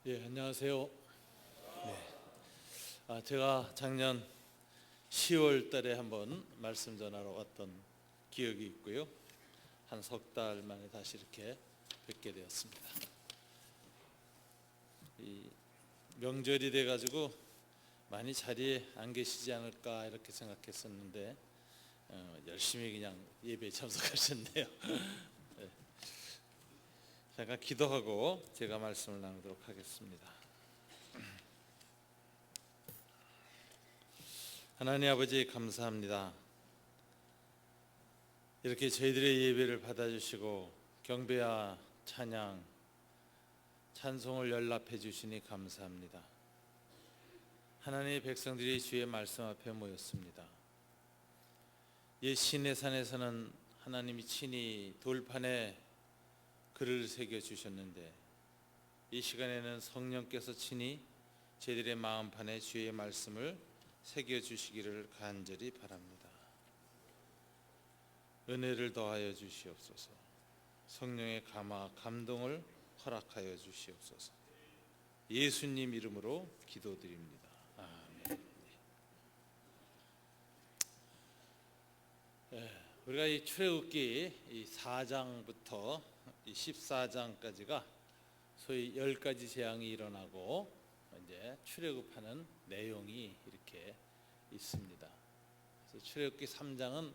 예, 안녕하세요. 네. 제가 작년 10월 달에 한번 말씀 전하러 왔던 기억이 있고요. 한 석 달 만에 다시 이렇게 뵙게 되었습니다. 이 명절이 돼가지고 많이 자리에 안 계시지 않을까 이렇게 생각했었는데 열심히 그냥 예배에 참석하셨네요. 네. 잠깐 기도하고 제가 말씀을 나누도록 하겠습니다. 하나님 아버지 감사합니다. 이렇게 저희들의 예배를 받아주시고 경배와 찬양, 찬송을 연락해 주시니 감사합니다. 하나님의 백성들이 주의 말씀 앞에 모였습니다. 옛 시내산에서는 하나님이 친히 돌판에 글을 새겨주셨는데 이 시간에는 성령께서 친히 저희들의 마음판에 주의 말씀을 새겨주시기를 간절히 바랍니다. 은혜를 더하여 주시옵소서. 성령의 감화, 감동을 허락하여 주시옵소서. 예수님 이름으로 기도드립니다. 아멘. 우리가 이 출애굽기 이 4장부터 이 14장까지가 소위 10가지 재앙이 일어나고 이제 출애굽하는 내용이 이렇게 있습니다. 그래서 출애굽기 3장은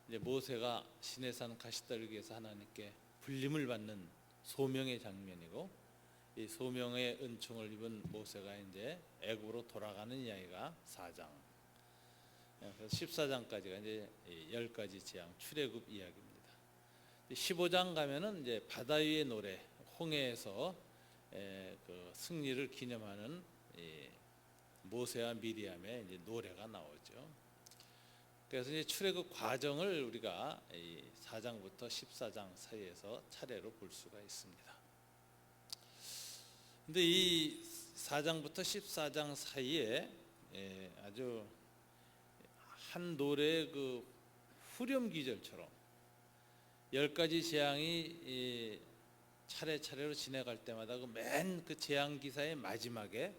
이제 모세가 시내산 가시떨기에서 하나님께 불림을 받는 소명의 장면이고, 이 소명의 은총을 입은 모세가 이제 애굽으로 돌아가는 이야기가 4장. 그래서 14장까지가 이제 10가지 재앙 출애굽 이야기입니다. 15장 가면은 이제 바다 위의 노래, 홍해에서 그 승리를 기념하는 모세와 미리암의 이제 노래가 나오죠. 그래서 이제 출애굽 과정을 우리가 4장부터 14장 사이에서 차례로 볼 수가 있습니다. 근데 이 4장부터 14장 사이에 아주 한 노래의 그 후렴 기절처럼 10가지 재앙이 차례차례로 지나갈 때마다 맨 그 재앙 기사의 마지막에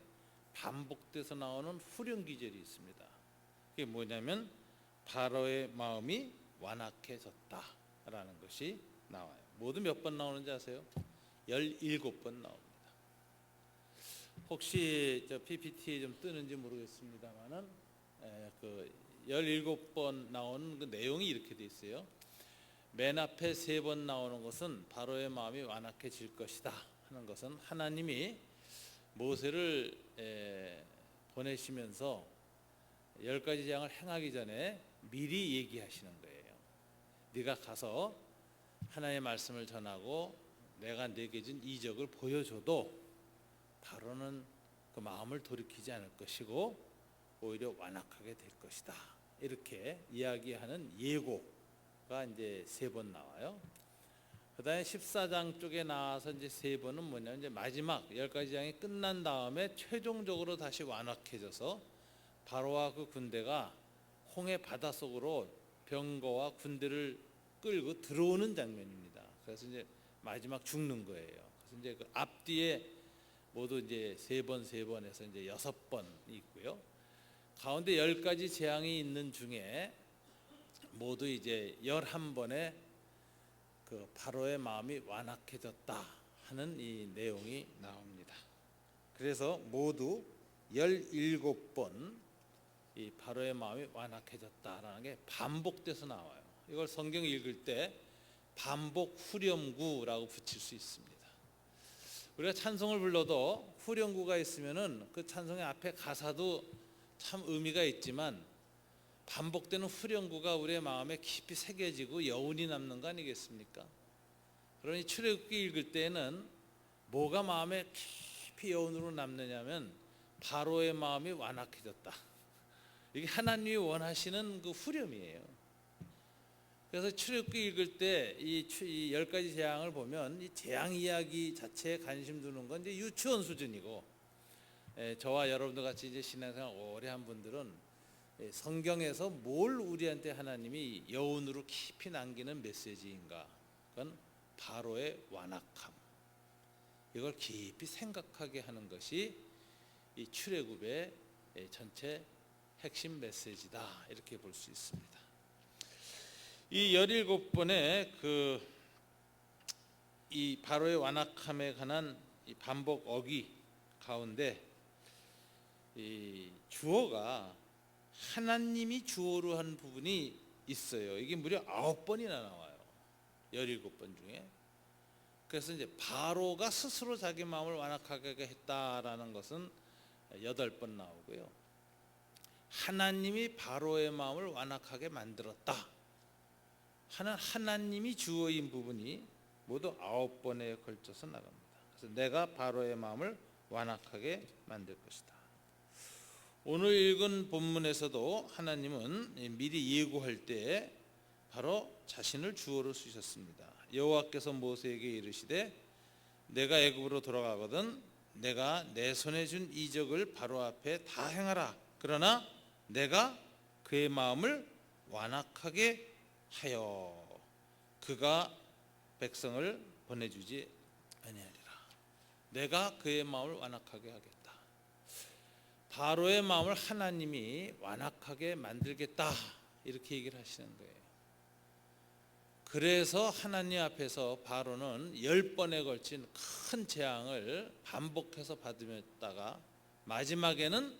반복돼서 나오는 후렴 기절이 있습니다. 그게 뭐냐면 바로의 마음이 완악해졌다라는 것이 나와요. 모두 몇 번 나오는지 아세요? 17번 나옵니다. 혹시 저 PPT에 좀 뜨는지 모르겠습니다만은 그 17번 나오는 그 내용이 이렇게 돼 있어요. 맨 앞에 3번 나오는 것은 바로의 마음이 완악해질 것이다 하는 것은 하나님이 모세를 보내시면서 10가지 재앙을 행하기 전에 미리 얘기하시는 거예요. 네가 가서 하나님의 말씀을 전하고 내가 네게 준 이적을 보여줘도 바로는 그 마음을 돌이키지 않을 것이고 오히려 완악하게 될 것이다. 이렇게 이야기하는 예고가 이제 3번 나와요. 그다음에 14장 쪽에 나와서 이제 3번은 뭐냐면 이제 마지막 10가지 재앙이 끝난 다음에 최종적으로 다시 완악해져서 바로와 그 군대가 홍해 바닷속으로 병거와 군대를 끌고 들어오는 장면입니다. 그래서 이제 마지막 죽는 거예요. 그래서 이제 그 앞뒤에 모두 이제 3번 해서 이제 6번이 있고요. 가운데 10가지 재앙이 있는 중에 모두 이제 11번의 그 바로의 마음이 완악해졌다 하는 이 내용이 나옵니다. 그래서 모두 17번 이 바로의 마음이 완악해졌다라는 게 반복돼서 나와요. 이걸 성경 읽을 때 반복 후렴구라고 붙일 수 있습니다. 우리가 찬송을 불러도 후렴구가 있으면은 그 찬송의 앞에 가사도 참 의미가 있지만 반복되는 후렴구가 우리의 마음에 깊이 새겨지고 여운이 남는 거 아니겠습니까? 그러니 출애굽기 읽을 때는 뭐가 마음에 깊이 여운으로 남느냐면 바로의 마음이 완악해졌다. 이게 하나님이 원하시는 그 후렴이에요. 그래서 출애굽기 읽을 때 이 10가지 재앙을 보면 이 재앙 이야기 자체에 관심 두는 건 이제 유치원 수준이고, 저와 여러분들 같이 이제 신앙생활 오래 한 분들은 성경에서 뭘 우리한테 하나님이 여운으로 깊이 남기는 메시지인가? 그건 바로의 완악함, 이걸 깊이 생각하게 하는 것이 이 출애굽의 전체 핵심 메시지다, 이렇게 볼 수 있습니다. 이 17번의 이 바로의 완악함에 관한 이 반복 어기 가운데 이 주어가 하나님이 주어로 한 부분이 있어요. 이게 무려 9번이나 나와요. 17번 중에. 그래서 이제 바로가 스스로 자기 마음을 완악하게 했다라는 것은 8번 나오고요. 하나님이 바로의 마음을 완악하게 만들었다 하는 하나님이 주어인 부분이 모두 9번에 걸쳐서 나갑니다. 그래서 내가 바로의 마음을 완악하게 만들 것이다. 오늘 읽은 본문에서도 하나님은 미리 예고할 때 바로 자신을 주어로 쓰셨습니다. 여호와께서 모세에게 이르시되 내가 애굽으로 돌아가거든 내가 내 손에 준 이적을 바로 앞에 다 행하라. 그러나 내가 그의 마음을 완악하게 하여 그가 백성을 보내주지 아니하리라. 내가 그의 마음을 완악하게 하겠다. 바로의 마음을 하나님이 완악하게 만들겠다, 이렇게 얘기를 하시는 거예요. 그래서 하나님 앞에서 바로는 10번에 걸친 큰 재앙을 반복해서 받으다가 마지막에는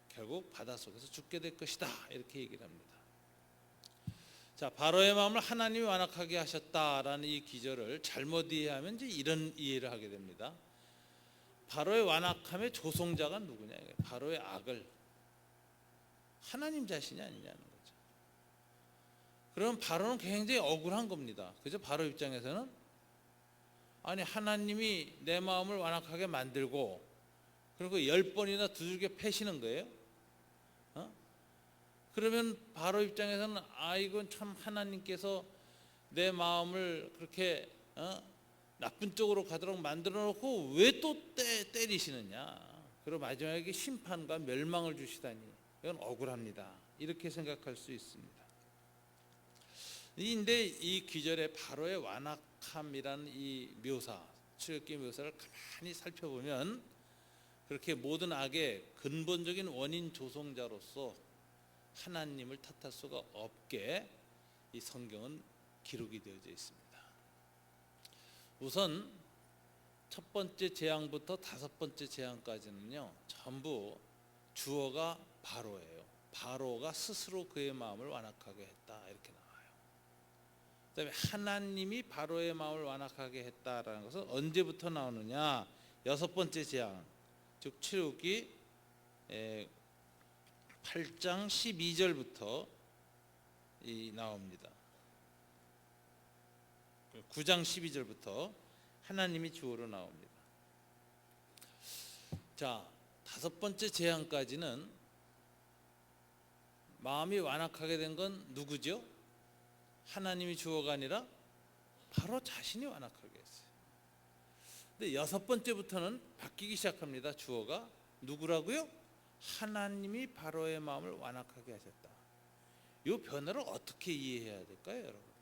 결국 바닷속에서 죽게 될 것이다, 이렇게 얘기를 합니다. 자, 바로의 마음을 하나님이 완악하게 하셨다라는 이 기절을 잘못 이해하면 이제 이런 이해를 하게 됩니다. 바로의 완악함의 조종자가 누구냐? 바로의 악을 하나님 자신이 아니냐는 거죠. 그럼 바로는 굉장히 억울한 겁니다. 그죠? 바로 입장에서는 아니 하나님이 내 마음을 완악하게 만들고 그리고 10번이나 두들겨 패시는 거예요. 그러면 바로 입장에서는 이건 참 하나님께서 내 마음을 그렇게 나쁜 쪽으로 가도록 만들어 놓고 왜 또 때리시느냐. 그리고 마지막에 심판과 멸망을 주시다니 이건 억울합니다. 이렇게 생각할 수 있습니다. 근데 이 기절의 바로의 완악함이라는 이 묘사, 출애굽기 묘사를 가만히 살펴보면 그렇게 모든 악의 근본적인 원인 조성자로서 하나님을 탓할 수가 없게 이 성경은 기록이 되어져 있습니다. 우선 첫 번째 재앙부터 5번째 재앙까지는요, 전부 주어가 바로예요. 바로가 스스로 그의 마음을 완악하게 했다, 이렇게 나와요. 그다음에 하나님이 바로의 마음을 완악하게 했다라는 것은 언제부터 나오느냐? 6번째 재앙, 즉 출애굽기 8장 12절부터 나옵니다. 9장 12절부터 하나님이 주어로 나옵니다. 자, 5번째 재앙까지는 마음이 완악하게 된 건 누구죠? 하나님이 주어가 아니라 바로 자신이 완악하게 했어요. 근데 6번째부터는 바뀌기 시작합니다. 주어가 누구라고요? 하나님이 바로의 마음을 완악하게 하셨다. 이 변화를 어떻게 이해해야 될까요, 여러분?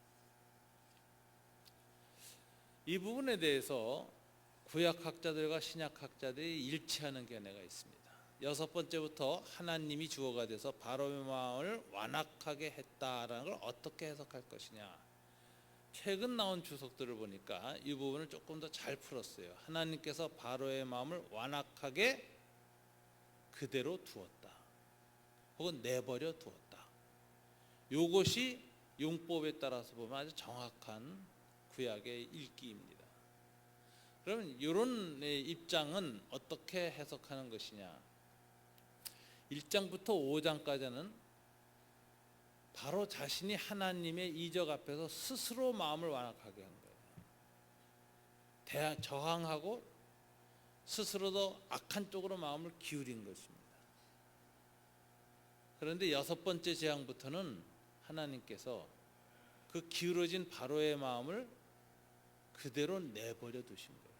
이 부분에 대해서 구약학자들과 신약학자들이 일치하는 견해가 있습니다. 6번째부터 하나님이 주어가 돼서 바로의 마음을 완악하게 했다라는 걸 어떻게 해석할 것이냐. 최근 나온 주석들을 보니까 이 부분을 조금 더 잘 풀었어요. 하나님께서 바로의 마음을 완악하게 그대로 두었다, 혹은 내버려 두었다. 이것이 용법에 따라서 보면 아주 정확한 구약의 읽기입니다. 그러면 이런 입장은 어떻게 해석하는 것이냐? 1장부터 5장까지는 바로 자신이 하나님의 이적 앞에서 스스로 마음을 완악하게 한 거예요. 저항하고 스스로도 악한 쪽으로 마음을 기울인 것입니다. 그런데 6번째 재앙부터는 하나님께서 그 기울어진 바로의 마음을 그대로 내버려 두신 거예요.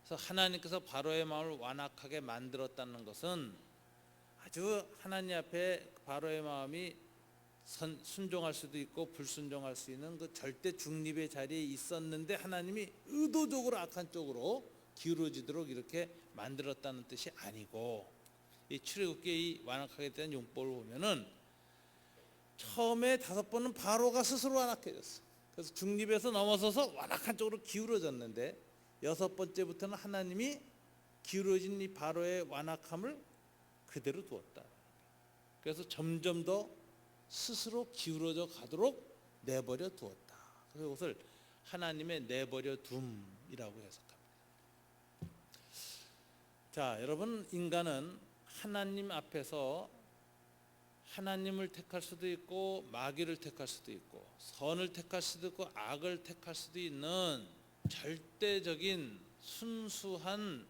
그래서 하나님께서 바로의 마음을 완악하게 만들었다는 것은 아주 하나님 앞에 바로의 마음이 순종할 수도 있고 불순종할 수 있는 그 절대 중립의 자리에 있었는데 하나님이 의도적으로 악한 쪽으로 기울어지도록 이렇게 만들었다는 뜻이 아니고, 이 출애굽기의 완악하게 대한 용법을 보면은 처음에 5번은 바로가 스스로 완악해졌어. 그래서 중립에서 넘어서서 완악한 쪽으로 기울어졌는데 6번째부터는 하나님이 기울어진 이 바로의 완악함을 그대로 두었다. 그래서 점점 더 스스로 기울어져 가도록 내버려 두었다. 그래서 이것을 하나님의 내버려 둠이라고 해석합니다. 자, 여러분, 인간은 하나님 앞에서 하나님을 택할 수도 있고 마귀를 택할 수도 있고 선을 택할 수도 있고 악을 택할 수도 있는 절대적인 순수한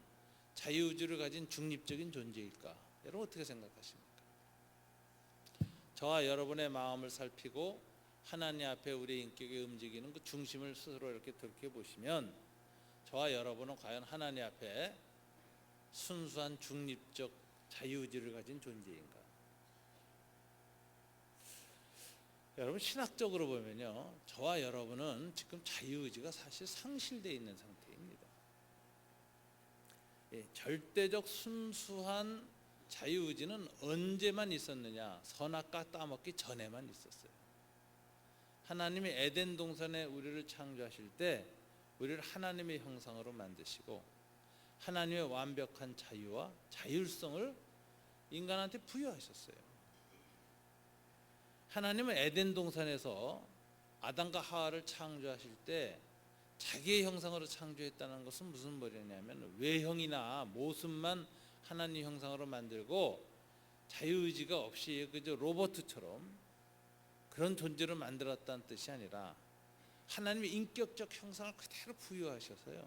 자유의지를 가진 중립적인 존재일까? 여러분 어떻게 생각하십니까? 저와 여러분의 마음을 살피고 하나님 앞에 우리의 인격이 움직이는 그 중심을 스스로 이렇게 돌이켜보시면 저와 여러분은 과연 하나님 앞에 순수한 중립적 자유의지를 가진 존재인가? 여러분, 신학적으로 보면요, 저와 여러분은 지금 자유의지가 사실 상실되어 있는 상태입니다. 절대적 순수한 자유의지는 언제만 있었느냐? 선악과 따먹기 전에만 있었어요. 하나님이 에덴 동산에 우리를 창조하실 때 우리를 하나님의 형상으로 만드시고 하나님의 완벽한 자유와 자율성을 인간한테 부여하셨어요. 하나님은 에덴 동산에서 아담과 하와를 창조하실 때 자기의 형상으로 창조했다는 것은 무슨 말이냐면 외형이나 모습만 하나님 형상으로 만들고 자유의지가 없이 그저 로봇처럼 그런 존재를 만들었다는 뜻이 아니라 하나님의 인격적 형상을 그대로 부여하셔서요,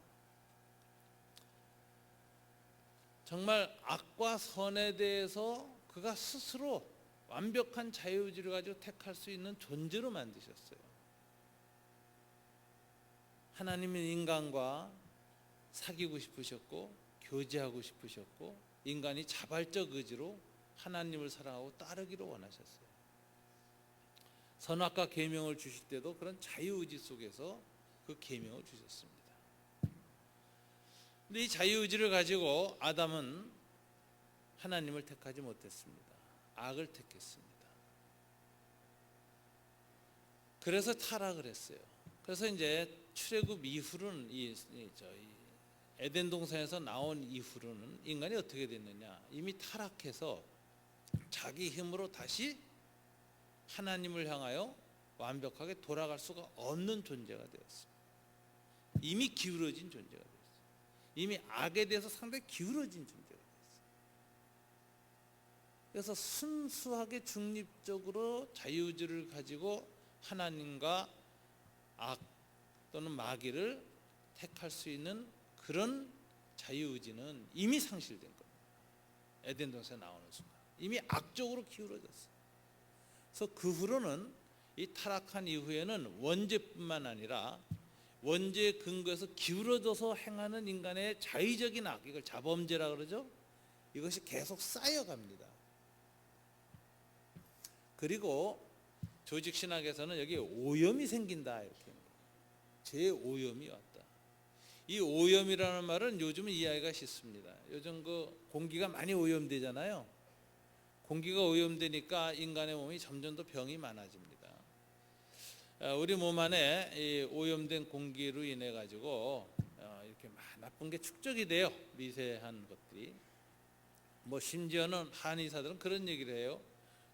정말 악과 선에 대해서 그가 스스로 완벽한 자유의지를 가지고 택할 수 있는 존재로 만드셨어요. 하나님은 인간과 사귀고 싶으셨고 교제하고 싶으셨고 인간이 자발적 의지로 하나님을 사랑하고 따르기를 원하셨어요. 선악과 계명을 주실 때도 그런 자유의지 속에서 그 계명을 주셨습니다. 근데 이 자유의지를 가지고 아담은 하나님을 택하지 못했습니다. 악을 택했습니다. 그래서 타락을 했어요. 그래서 이제 출애굽 이후로는 이 에덴 동산에서 나온 이후로는 인간이 어떻게 됐느냐? 이미 타락해서 자기 힘으로 다시 하나님을 향하여 완벽하게 돌아갈 수가 없는 존재가 되었습니다. 이미 기울어진 존재가 되었어요. 이미 악에 대해서 상당히 기울어진 존재가 되었어요. 그래서 순수하게 중립적으로 자유의지를 가지고 하나님과 악 또는 마귀를 택할 수 있는 그런 자유의지는 이미 상실된 겁니다. 에덴 동산에 나오는 순간 이미 악적으로 기울어졌어요. 그래서 그 후로는 이 타락한 이후에는 원죄뿐만 아니라 원죄에 근거해서 기울어져서 행하는 인간의 자의적인 악, 이걸 자범죄라 그러죠. 이것이 계속 쌓여갑니다. 그리고 조직신학에서는 여기 오염이 생긴다 이렇게, 재오염이 왔다. 이 오염이라는 말은 요즘은 이해하기가 쉽습니다. 요즘 그 공기가 많이 오염되잖아요. 공기가 오염되니까 인간의 몸이 점점 더 병이 많아집니다. 우리 몸 안에 이 오염된 공기로 인해 가지고 이렇게 나쁜 게 축적이 돼요. 미세한 것들이. 뭐 심지어는 한의사들은 그런 얘기를 해요.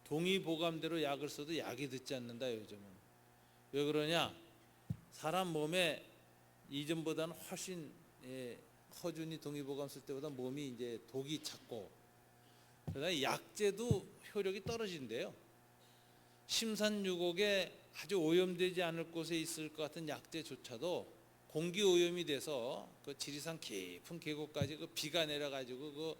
동의보감대로 약을 써도 약이 듣지 않는다 요즘은. 왜 그러냐? 사람 몸에 이전보다는 훨씬 허준이 동의보감 쓸 때보다 몸이 이제 독이 찼고, 그다음에 약제도 효력이 떨어진대요. 심산유곡에 아주 오염되지 않을 곳에 있을 것 같은 약제조차도 공기 오염이 돼서 그 지리산 깊은 계곡까지 그 비가 내려가지고 그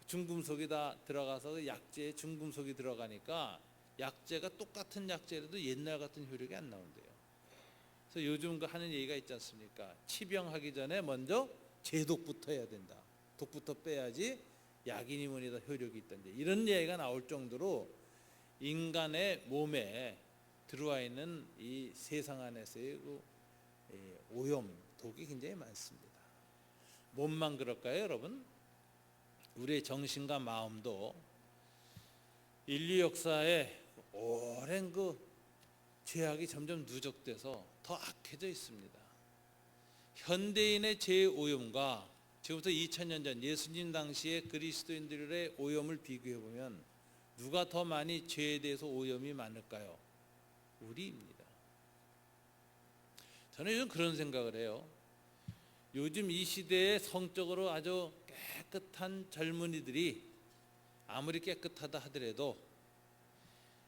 중금속이 다 들어가서 그 약제에 중금속이 들어가니까 약제가 똑같은 약제라도 옛날 같은 효력이 안 나온대요. 그래서 요즘 그 하는 얘기가 있지 않습니까? 치병하기 전에 먼저 제독부터 해야 된다. 독부터 빼야지 약이니 뭐니 다 효력이 있다. 이런 얘기가 나올 정도로 인간의 몸에 들어와 있는 이 세상 안에서의 오염, 독이 굉장히 많습니다. 몸만 그럴까요, 여러분? 우리의 정신과 마음도 인류 역사에 오랜 죄악이 점점 누적돼서 더 악해져 있습니다. 현대인의 죄오염과 지금부터 2000년 전 예수님 당시의 그리스도인들의 오염을 비교해 보면 누가 더 많이 죄에 대해서 오염이 많을까요? 우리입니다. 저는 요즘 그런 생각을 해요. 요즘 이 시대에 성적으로 아주 깨끗한 젊은이들이 아무리 깨끗하다 하더라도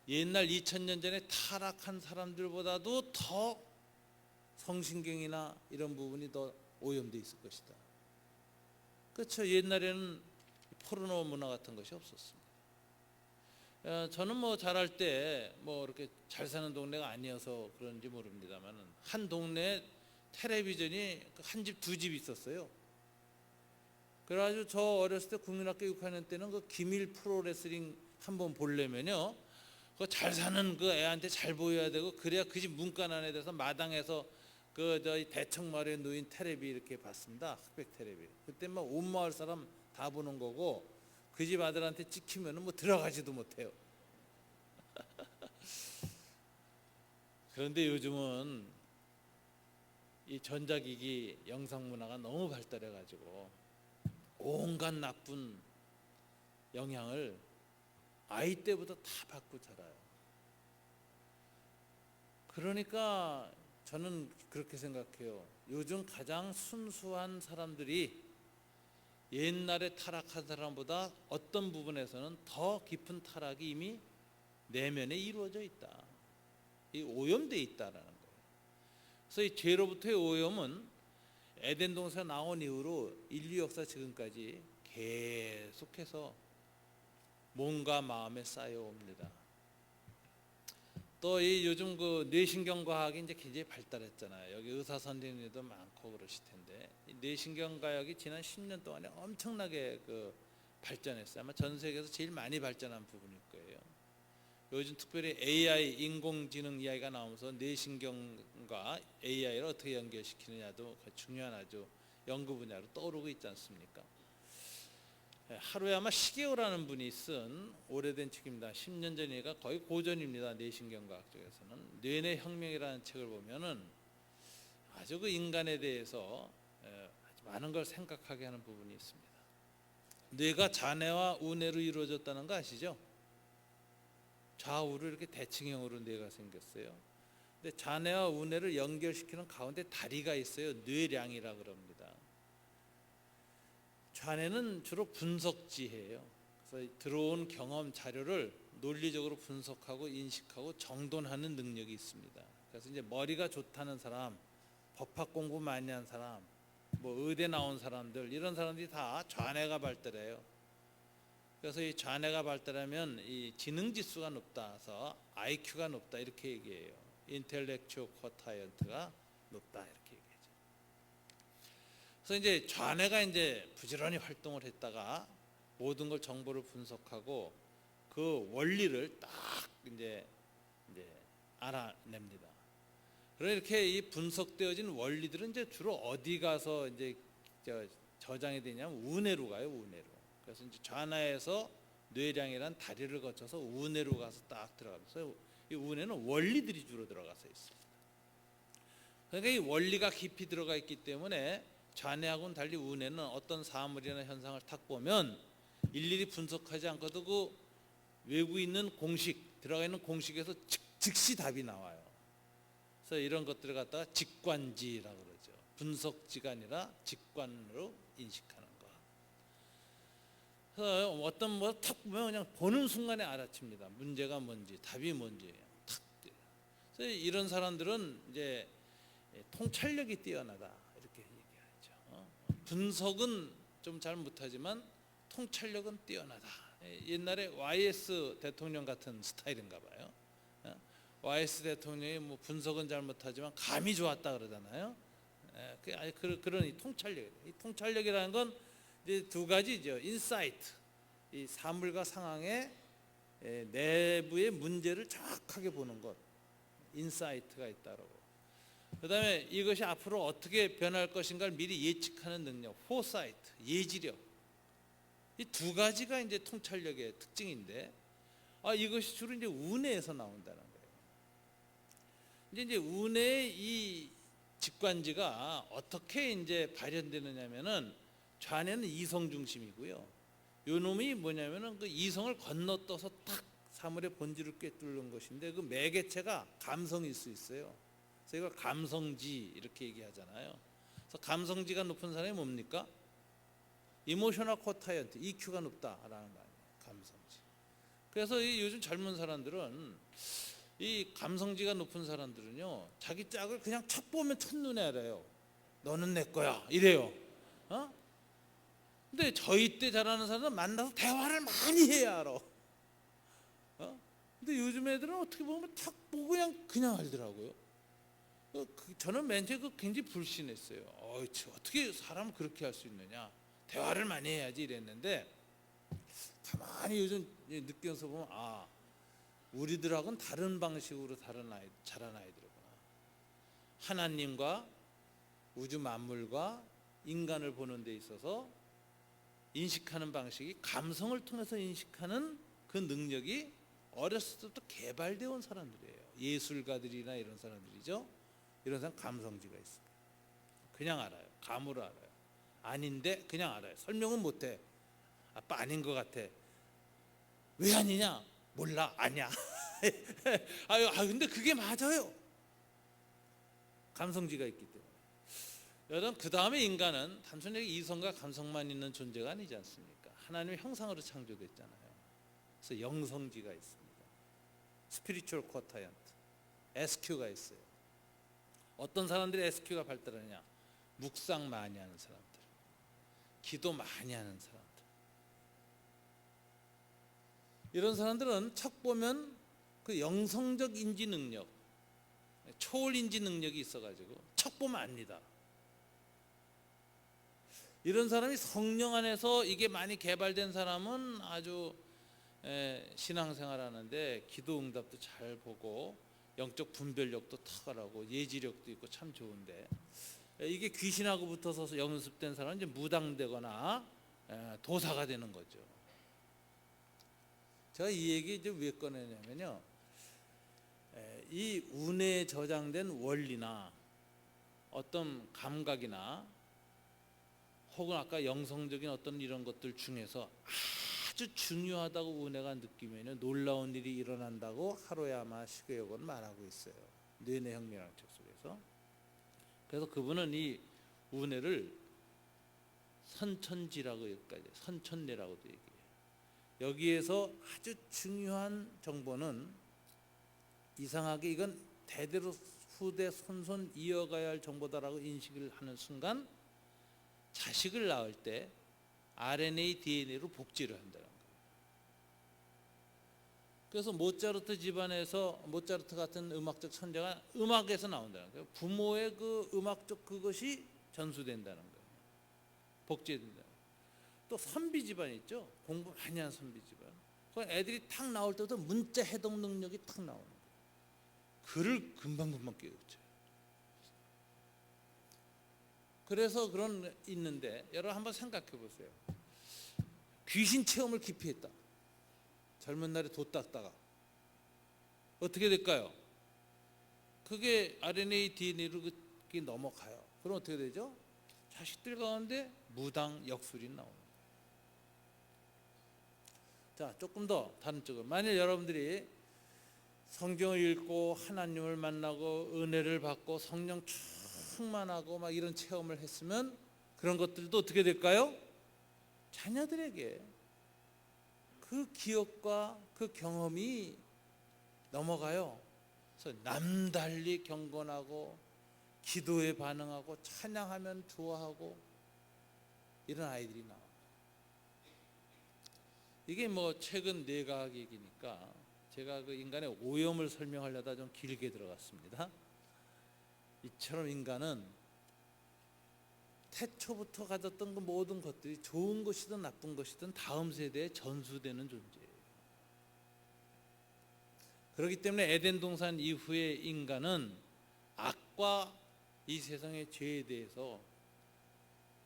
옛날 2000년 전에 타락한 사람들보다도 더 성신경이나 이런 부분이 더 오염되어 있을 것이다. 그렇죠. 옛날에는 포르노 문화 같은 것이 없었습니다. 저는 자랄 때 이렇게 잘 사는 동네가 아니어서 그런지 모릅니다만 한 동네에 텔레비전이 한 집, 두 집 있었어요. 그래가지고 저 어렸을 때 국민학교 6학년 때는 그 기밀 프로레슬링 한번 보려면요, 그 잘 사는 그 애한테 잘 보여야 되고 그래야 그 집 문간 안에 대해서 마당에서 대청마루에 놓인 텔레비 이렇게 봤습니다. 흑백 텔레비. 그때 온 마을 사람 다 보는 거고 그 집 아들한테 찍히면은 들어가지도 못해요. 그런데 요즘은 이 전자기기 영상 문화가 너무 발달해 가지고 온갖 나쁜 영향을 아이 때부터 다 받고 자라요. 그러니까 저는 그렇게 생각해요. 요즘 가장 순수한 사람들이 옛날에 타락한 사람보다 어떤 부분에서는 더 깊은 타락이 이미 내면에 이루어져 있다. 이 오염되어 있다라는 거예요. 그래서 이 죄로부터의 오염은 에덴 동산 나온 이후로 인류 역사 지금까지 계속해서 몸과 마음에 쌓여옵니다. 또 이 요즘 뇌신경 과학이 이제 굉장히 발달했잖아요. 여기 의사 선생님들도 많고 그러실 텐데 이 뇌신경 과학이 지난 10년 동안에 엄청나게 발전했어요. 아마 전 세계에서 제일 많이 발전한 부분일 거예요. 요즘 특별히 AI 인공지능 이야기가 나오면서 뇌신경과 AI를 어떻게 연결시키느냐도 중요한 아주 연구 분야로 떠오르고 있지 않습니까? 하루에 아마 시계오라는 분이 쓴 오래된 책입니다. 10년 전이니까 거의 고전입니다. 뇌신경과학 쪽에서는 뇌내 혁명이라는 책을 보면은 아주 인간에 대해서 아주 많은 걸 생각하게 하는 부분이 있습니다. 뇌가 좌뇌와 우뇌로 이루어졌다는 거 아시죠? 좌우로 이렇게 대칭형으로 뇌가 생겼어요. 근데 좌뇌와 우뇌를 연결시키는 가운데 다리가 있어요. 뇌량이라 그럽니다. 좌뇌는 주로 분석지예요. 그래서 들어온 경험 자료를 논리적으로 분석하고 인식하고 정돈하는 능력이 있습니다. 그래서 이제 머리가 좋다는 사람, 법학 공부 많이 한 사람, 의대 나온 사람들 이런 사람들이 다 좌뇌가 발달해요. 그래서 이 좌뇌가 발달하면 이 지능 지수가 높다서 IQ가 높다 이렇게 얘기해요. 인텔렉츄얼 쿼타이언트가 높다 이렇게 얘기해요. 그래서 이제 좌뇌가 이제 부지런히 활동을 했다가 모든 걸 정보를 분석하고 그 원리를 딱 이제 알아냅니다. 그래서 이렇게 이 분석되어진 원리들은 이제 주로 어디 가서 이제 저장이 되냐면 우뇌로 가요, 우뇌로. 그래서 이제 좌뇌에서 뇌량이란 다리를 거쳐서 우뇌로 가서 딱 들어가면서 이 우뇌는 원리들이 주로 들어가서 있습니다. 그러니까 이 원리가 깊이 들어가 있기 때문에 좌뇌하고는 달리 우뇌는 어떤 사물이나 현상을 딱 보면 일일이 분석하지 않고도 그 외부에 있는 공식, 들어가 있는 공식에서 즉시 답이 나와요. 그래서 이런 것들을 갖다가 직관지라고 그러죠. 분석지가 아니라 직관으로 인식하는 것. 그래서 어떤 탁 보면 그냥 보는 순간에 알아챕니다. 문제가 뭔지, 답이 뭔지 탁. 그래서 이런 사람들은 이제 통찰력이 뛰어나다. 분석은 좀 잘 못하지만 통찰력은 뛰어나다. 옛날에 YS 대통령 같은 스타일인가 봐요. YS 대통령이 분석은 잘 못하지만 감이 좋았다 그러잖아요. 그런 이 통찰력. 이 통찰력이라는 건 이제 두 가지죠. 인사이트, 이 사물과 상황의 내부의 문제를 정확하게 보는 것, 인사이트가 있다라고. 그다음에 이것이 앞으로 어떻게 변할 것인가를 미리 예측하는 능력, 포사이트, 예지력. 이 두 가지가 이제 통찰력의 특징인데, 이것이 주로 이제 운에서 나온다는 거예요. 이제 운의 이 직관지가 어떻게 이제 발현되느냐면은 좌뇌는 이성 중심이고요. 요 놈이 뭐냐면은 그 이성을 건너떠서 딱 사물의 본질을 꿰뚫는 것인데, 그 매개체가 감성일 수 있어요. 그래서 이걸 감성지 이렇게 얘기하잖아요. 그래서 감성지가 높은 사람이 뭡니까? 이모셔널 쿼타이언트, EQ가 높다라는 말이에요. 감성지. 그래서 이 요즘 젊은 사람들은, 이 감성지가 높은 사람들은요, 자기 짝을 그냥 첫 보면 첫눈에 알아요. 너는 내 거야 이래요. 근데 저희 때 자라는 사람은 만나서 대화를 많이 해야 알아. 근데 요즘 애들은 어떻게 보면 탁 보고 그냥 알더라고요. 저는 맨 처음에 굉장히 불신했어요. 어떻게 사람을 그렇게 할 수 있느냐, 대화를 많이 해야지 이랬는데, 가만히 요즘 느껴서 보면 우리들하고는 다른 방식으로 자란 아이들이구나. 하나님과 우주 만물과 인간을 보는 데 있어서 인식하는 방식이 감성을 통해서 인식하는 그 능력이 어렸을 때부터 개발되어 온 사람들이에요. 예술가들이나 이런 사람들이죠. 이런 사람 감성지가 있습니다. 그냥 알아요. 감으로 알아요. 아닌데 그냥 알아요. 설명은 못해. 아빠 아닌 것 같아. 왜 아니냐? 몰라. 아니야. 근데 그게 맞아요. 감성지가 있기 때문에. 여러분, 그 다음에 인간은 단순히 이성과 감성만 있는 존재가 아니지 않습니까? 하나님의 형상으로 창조됐잖아요. 그래서 영성지가 있습니다. 스피리추얼 쿼타이언트, SQ가 있어요. 어떤 사람들이 SQ가 발달하느냐? 묵상 많이 하는 사람들, 기도 많이 하는 사람들. 이런 사람들은 척 보면 그 영성적 인지 능력, 초월 인지 능력이 있어가지고 척 보면 압니다. 이런 사람이 성령 안에서 이게 많이 개발된 사람은 아주 신앙생활하는데 기도 응답도 잘 보고 영적 분별력도 탁월하고 예지력도 있고 참 좋은데, 이게 귀신하고 붙어서 연습된 사람은 이제 무당되거나 도사가 되는 거죠. 제가 이 얘기 이제 왜 꺼내냐면요, 이 운에 저장된 원리나 어떤 감각이나 혹은 아까 영성적인 어떤 이런 것들 중에서 아주 중요하다고 은혜가 느끼면 놀라운 일이 일어난다고 하로야마 시그요건 말하고 있어요. 뇌내 혁명학 책 속에서. 그래서 그분은 이 은혜를 선천지라고 여기까지 선천례라고도 얘기해요. 여기에서 아주 중요한 정보는, 이상하게 이건 대대로 후대 손손 이어가야 할 정보다라고 인식을 하는 순간, 자식을 낳을 때 RNA, DNA로 복제를 한다는 거예요. 그래서 모차르트 집안에서 모차르트 같은 음악적 천재가 음악에서 나온다는 거예요. 부모의 그 음악적 그것이 전수된다는 거예요. 복제된다. 또 선비 집안 있죠. 공부 많이 한 선비 집안. 그 애들이 탁 나올 때부터 문자 해독 능력이 탁 나오는 거예요. 글을 금방금방 깨우쳐요. 그래서 그런 있는데, 여러분 한번 생각해 보세요. 귀신 체험을 깊이 했다. 젊은 날에 돛 닦다가 어떻게 될까요? 그게 RNA, DNA로 그게 넘어가요. 그럼 어떻게 되죠? 자식들 가운데 무당 역술이 나오는 거예요. 자, 조금 더 다른 쪽으로, 만일 여러분들이 성경을 읽고 하나님을 만나고 은혜를 받고 성령 충만하고 막 이런 체험을 했으면, 그런 것들도 어떻게 될까요? 자녀들에게 그 기억과 그 경험이 넘어가요. 그래서 남달리 경건하고 기도에 반응하고 찬양하면 좋아하고 이런 아이들이 나와요. 이게 뭐 최근 뇌과학 얘기니까 제가 그 인간의 오염을 설명하려다 좀 길게 들어갔습니다. 이처럼 인간은 태초부터 가졌던 그 모든 것들이 좋은 것이든 나쁜 것이든 다음 세대에 전수되는 존재예요. 그렇기 때문에 에덴 동산 이후에 인간은 악과 이 세상의 죄에 대해서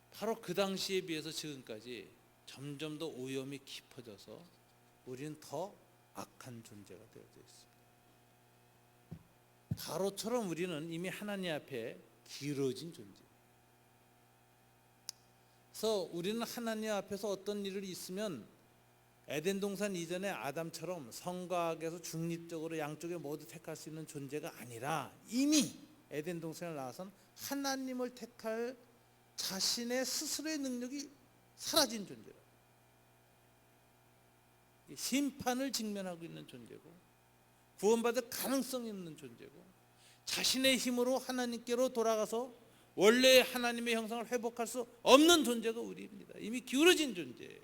바로 그 당시에 비해서 지금까지 점점 더 오염이 깊어져서 우리는 더 악한 존재가 되어져 있습니다. 바로처럼 우리는 이미 하나님 앞에 기울어진 존재. 그래서 우리는 하나님 앞에서 어떤 일이 있으면 에덴 동산 이전에 아담처럼 성과 악에서 중립적으로 양쪽에 모두 택할 수 있는 존재가 아니라 이미 에덴 동산을 나와선 하나님을 택할 자신의 스스로의 능력이 사라진 존재라. 심판을 직면하고 있는 존재고 구원받을 가능성이 없는 존재고 자신의 힘으로 하나님께로 돌아가서 원래의 하나님의 형상을 회복할 수 없는 존재가 우리입니다. 이미 기울어진 존재예요.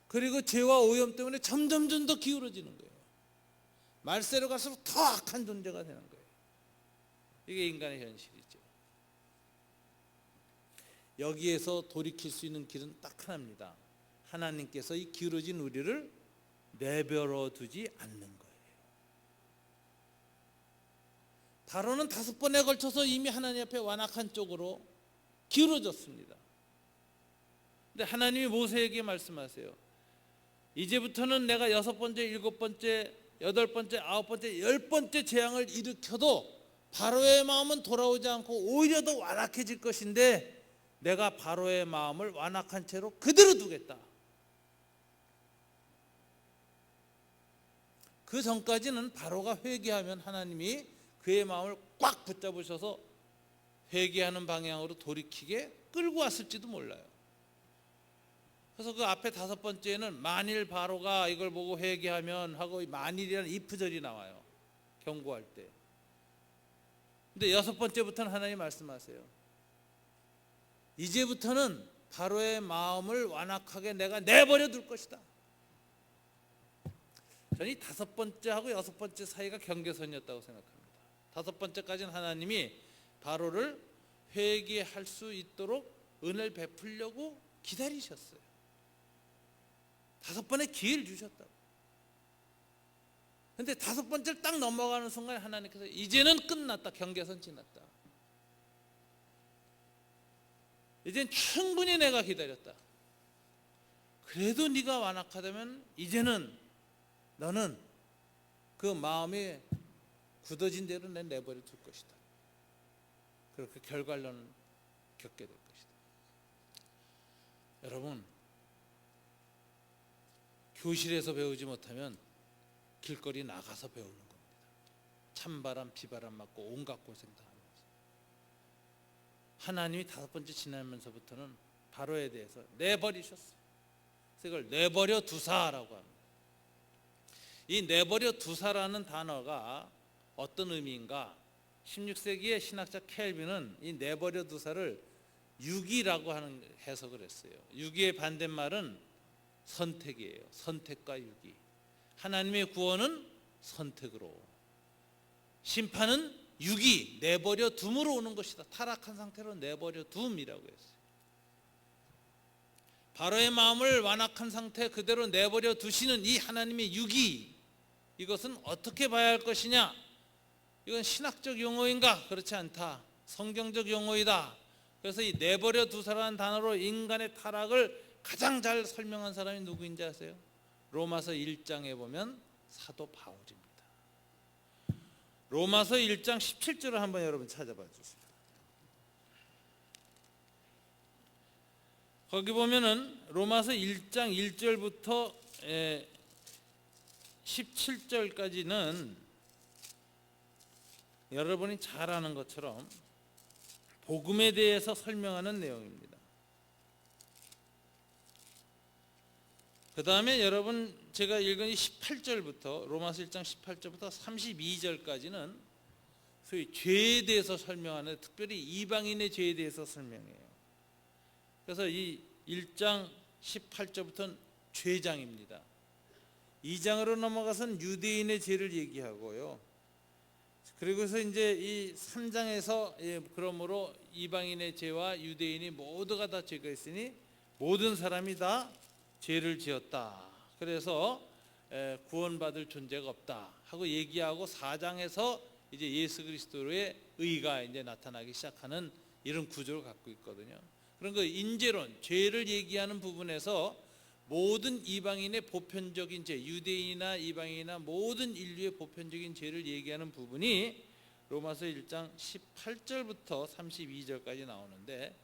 그리고 죄와 오염 때문에 점점 더 기울어지는 거예요. 말세로 갈수록 더 악한 존재가 되는 거예요. 이게 인간의 현실이죠. 여기에서 돌이킬 수 있는 길은 딱 하나입니다. 하나님께서 이 기울어진 우리를 내버려 두지 않는 거예요. 바로는 5번에 걸쳐서 이미 하나님 앞에 완악한 쪽으로 기울어졌습니다. 근데 하나님이 모세에게 말씀하세요. 이제부터는 내가 6번째, 7번째, 8번째, 9번째, 10번째 재앙을 일으켜도 바로의 마음은 돌아오지 않고 오히려 더 완악해질 것인데 내가 바로의 마음을 완악한 채로 그대로 두겠다. 그 전까지는 바로가 회개하면 하나님이 그의 마음을 꽉 붙잡으셔서 회개하는 방향으로 돌이키게 끌고 왔을지도 몰라요. 그래서 그 앞에 5번째는 만일 바로가 이걸 보고 회개하면 하고 만일이라는 if절이 나와요. 경고할 때. 근데 6번째부터는 하나님 말씀하세요. 이제부터는 바로의 마음을 완악하게 내가 내버려 둘 것이다. 저는 이 5번째하고 6번째 사이가 경계선이었다고 생각합니다. 5번째까지는 하나님이 바로를 회개할 수 있도록 은혜를 베풀려고 기다리셨어요. 5번의 기회를 주셨다고. 근데 5번째를 딱 넘어가는 순간 하나님께서 이제는 끝났다. 경계선 지났다. 이젠 충분히 내가 기다렸다. 그래도 네가 완악하다면 이제는 너는 그 마음이 굳어진 대로 내 내버려 둘 것이다. 그렇게 결과론을 겪게 될 것이다. 여러분, 교실에서 배우지 못하면 길거리 나가서 배우는 겁니다. 찬바람, 비바람 맞고 온갖 고생 당하면서. 하나님이 5번째 지나면서부터는 바로에 대해서 내버리셨어요. 그래서 이걸 내버려 두사라고 합니다. 이 내버려 두사라는 단어가 어떤 의미인가? 16세기의 신학자 켈빈은 이 내버려 두사를 유기라고 하는 해석을 했어요. 유기의 반대말은 선택이에요. 선택과 유기. 하나님의 구원은 선택으로, 심판은 유기, 내버려 둠으로 오는 것이다. 타락한 상태로 내버려 둠이라고 했어요. 바로의 마음을 완악한 상태 그대로 내버려 두시는 이 하나님의 유기, 이것은 어떻게 봐야 할 것이냐? 이건 신학적 용어인가? 그렇지 않다. 성경적 용어이다. 그래서 이 내버려 두사라는 단어로 인간의 타락을 가장 잘 설명한 사람이 누구인지 아세요? 로마서 1장에 보면 사도 바울입니다. 로마서 1장 17절을 한번 여러분 찾아봐 주세요. 거기 보면은 로마서 1장 1절부터 17절까지는 여러분이 잘 아는 것처럼 복음에 대해서 설명하는 내용입니다. 그 다음에 여러분 제가 읽은 18절부터 로마서 1장 18절부터 32절까지는 소위 죄에 대해서 설명하는, 특별히 이방인의 죄에 대해서 설명해요. 그래서 이 1장 18절부터는 죄장입니다. 2장으로 넘어가서는 유대인의 죄를 얘기하고요. 그리고서 이제 이 3장에서 그러므로 이방인의 죄와 유대인이 모두가 다 죄가 있으니 모든 사람이 다 죄를 지었다. 그래서 구원받을 존재가 없다 하고 얘기하고 4장에서 이제 예수 그리스도의 의가 이제 나타나기 시작하는 이런 구조를 갖고 있거든요. 그런 거 인재론, 죄를 얘기하는 부분에서 모든 이방인의 보편적인 죄, 유대인이나 이방인이나 모든 인류의 보편적인 죄를 얘기하는 부분이 로마서 1장 18절부터 32절까지 나오는데,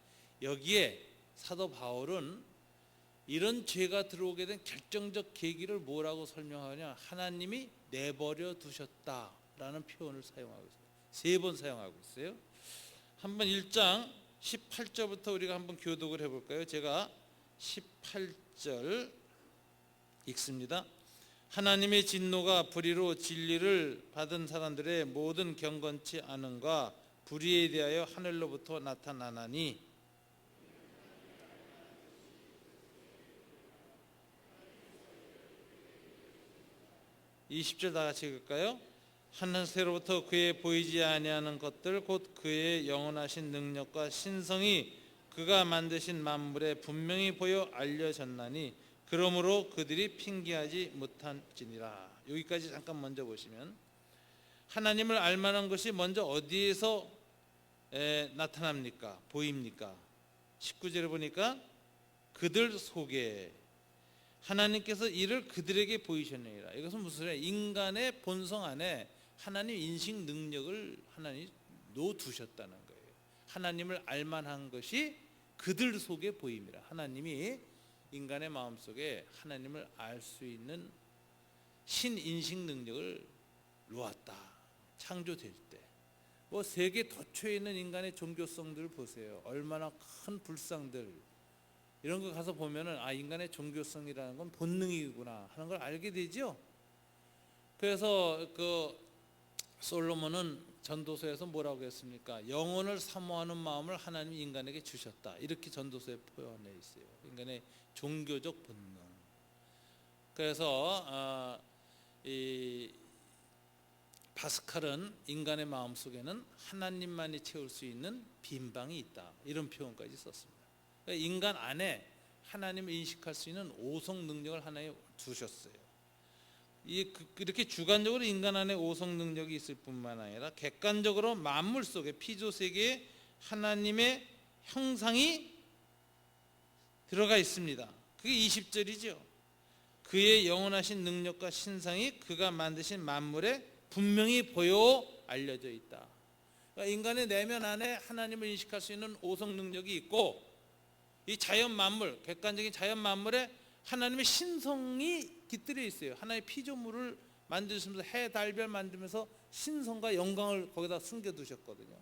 여기에 사도 바울은 이런 죄가 들어오게 된 결정적 계기를 뭐라고 설명하냐, 하나님이 내버려 두셨다라는 표현을 사용하고 있어요. 3번 사용하고 있어요. 한번 1장 18절부터 우리가 한번 교독을 해볼까요? 제가 18절 읽습니다. 하나님의 진노가 불의로 진리를 받은 사람들의 모든 경건치 않음과 불의에 대하여 하늘로부터 나타나나니, 20절 다 같이 읽을까요? 하늘새로부터 그의 보이지 아니하는 것들 곧 그의 영원하신 능력과 신성이 그가 만드신 만물에 분명히 보여 알려졌나니 그러므로 그들이 핑계하지 못한지니라. 여기까지 잠깐 먼저 보시면, 하나님을 알만한 것이 먼저 어디에서 나타납니까? 보입니까? 19절에 보니까 그들 속에 하나님께서 이를 그들에게 보이셨느니라. 이것은 무슨 소리예요? 인간의 본성 안에 하나님 인식 능력을 하나님이 놓두셨다는 거예요. 하나님을 알만한 것이 그들 속에 보임이라. 하나님이 인간의 마음속에 하나님을 알 수 있는 신인식 능력을 놓았다. 창조될 때. 뭐 세계 도처에 있는 인간의 종교성들을 보세요. 얼마나 큰 불상들, 이런 거 가서 보면은 아, 인간의 종교성이라는 건 본능이구나 하는 걸 알게 되죠. 그래서 그 솔로몬은 전도서에서 뭐라고 했습니까? 영혼을 사모하는 마음을 하나님이 인간에게 주셨다. 이렇게 전도서에 표현해 있어요. 인간의 종교적 본능. 그래서 이 파스칼은 인간의 마음 속에는 하나님만이 채울 수 있는 빈방이 있다. 이런 표현까지 썼습니다. 그러니까 인간 안에 하나님을 인식할 수 있는 오성 능력을 하나님 두셨어요. 이렇게 주관적으로 인간 안에 오성 능력이 있을 뿐만 아니라 객관적으로 만물 속에 피조 세계에 하나님의 형상이 들어가 있습니다. 그게 20절이죠. 그의 영원하신 능력과 신상이 그가 만드신 만물에 분명히 보여 알려져 있다. 그러니까 인간의 내면 안에 하나님을 인식할 수 있는 오성 능력이 있고, 이 자연 만물, 객관적인 자연 만물에 하나님의 신성이 깃들여 있어요. 하나님의 피조물을 만드시면서 해, 달, 별 만들면서 신성과 영광을 거기다 숨겨두셨거든요.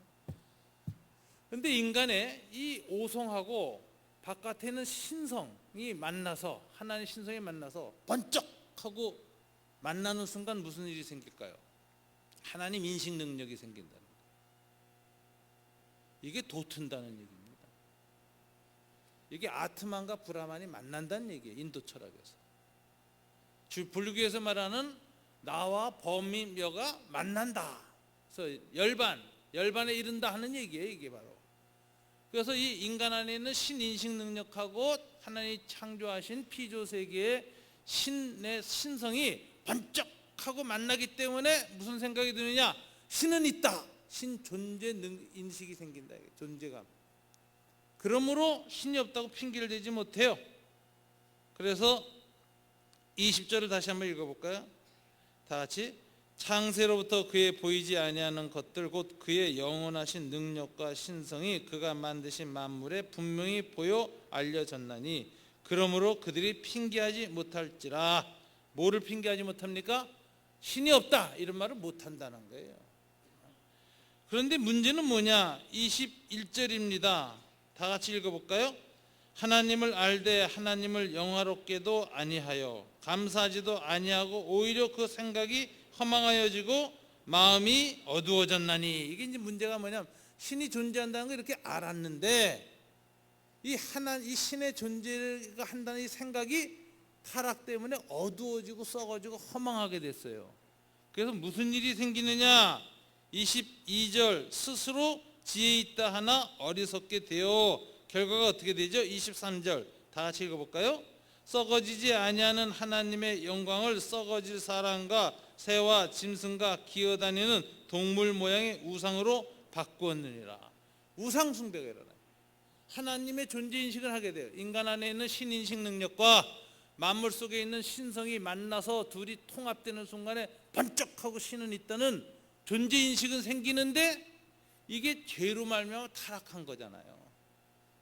그런데 인간의 이 오성하고 바깥에 있는 신성이 만나서, 하나님의 신성이 만나서 번쩍하고 만나는 순간 무슨 일이 생길까요? 하나님 인식 능력이 생긴다는 거예요. 이게 도튼다는 얘기입니다. 이게 아트만과 브라만이 만난다는 얘기예요. 인도 철학에서. 불교에서 말하는 나와 범이며가 만난다. 그래서 열반에 이른다 하는 얘기예요. 이게 바로. 그래서 이 인간 안에 있는 신인식 능력하고 하나님이 창조하신 피조 세계의 신의 신성이 번쩍하고 만나기 때문에 무슨 생각이 드느냐? 신은 있다. 신 존재 인식이 생긴다. 존재감. 그러므로 신이 없다고 핑계를 대지 못해요. 그래서 20절을 다시 한번 읽어볼까요? 다 같이. 창세로부터 그의 보이지 아니하는 것들 곧 그의 영원하신 능력과 신성이 그가 만드신 만물에 분명히 보여 알려졌나니 그러므로 그들이 핑계하지 못할지라. 뭐를 핑계하지 못합니까? 신이 없다 이런 말을 못한다는 거예요. 그런데 문제는 뭐냐? 21절입니다. 다 같이 읽어볼까요? 하나님을 알되 하나님을 영화롭게도 아니하여 감사하지도 아니하고 오히려 그 생각이 허망하여지고 마음이 어두워졌나니. 이게 이제 문제가 뭐냐면 신이 존재한다는 걸 이렇게 알았는데 이 신의 존재가 한다는 이 생각이 타락 때문에 어두워지고 썩어지고 허망하게 됐어요. 그래서 무슨 일이 생기느냐? 22절 스스로 지혜 있다 하나 어리석게 되어 결과가 어떻게 되죠? 23절 다 같이 읽어볼까요? 썩어지지 아니하는 하나님의 영광을 썩어질 사람과 새와 짐승과 기어다니는 동물 모양의 우상으로 바꾸었느니라. 우상 숭배가 일어나요. 하나님의 존재 인식을 하게 돼요. 인간 안에 있는 신인식 능력과 만물 속에 있는 신성이 만나서 둘이 통합되는 순간에 번쩍하고 신은 있다는 존재 인식은 생기는데, 이게 죄로 말미암아 타락한 거잖아요.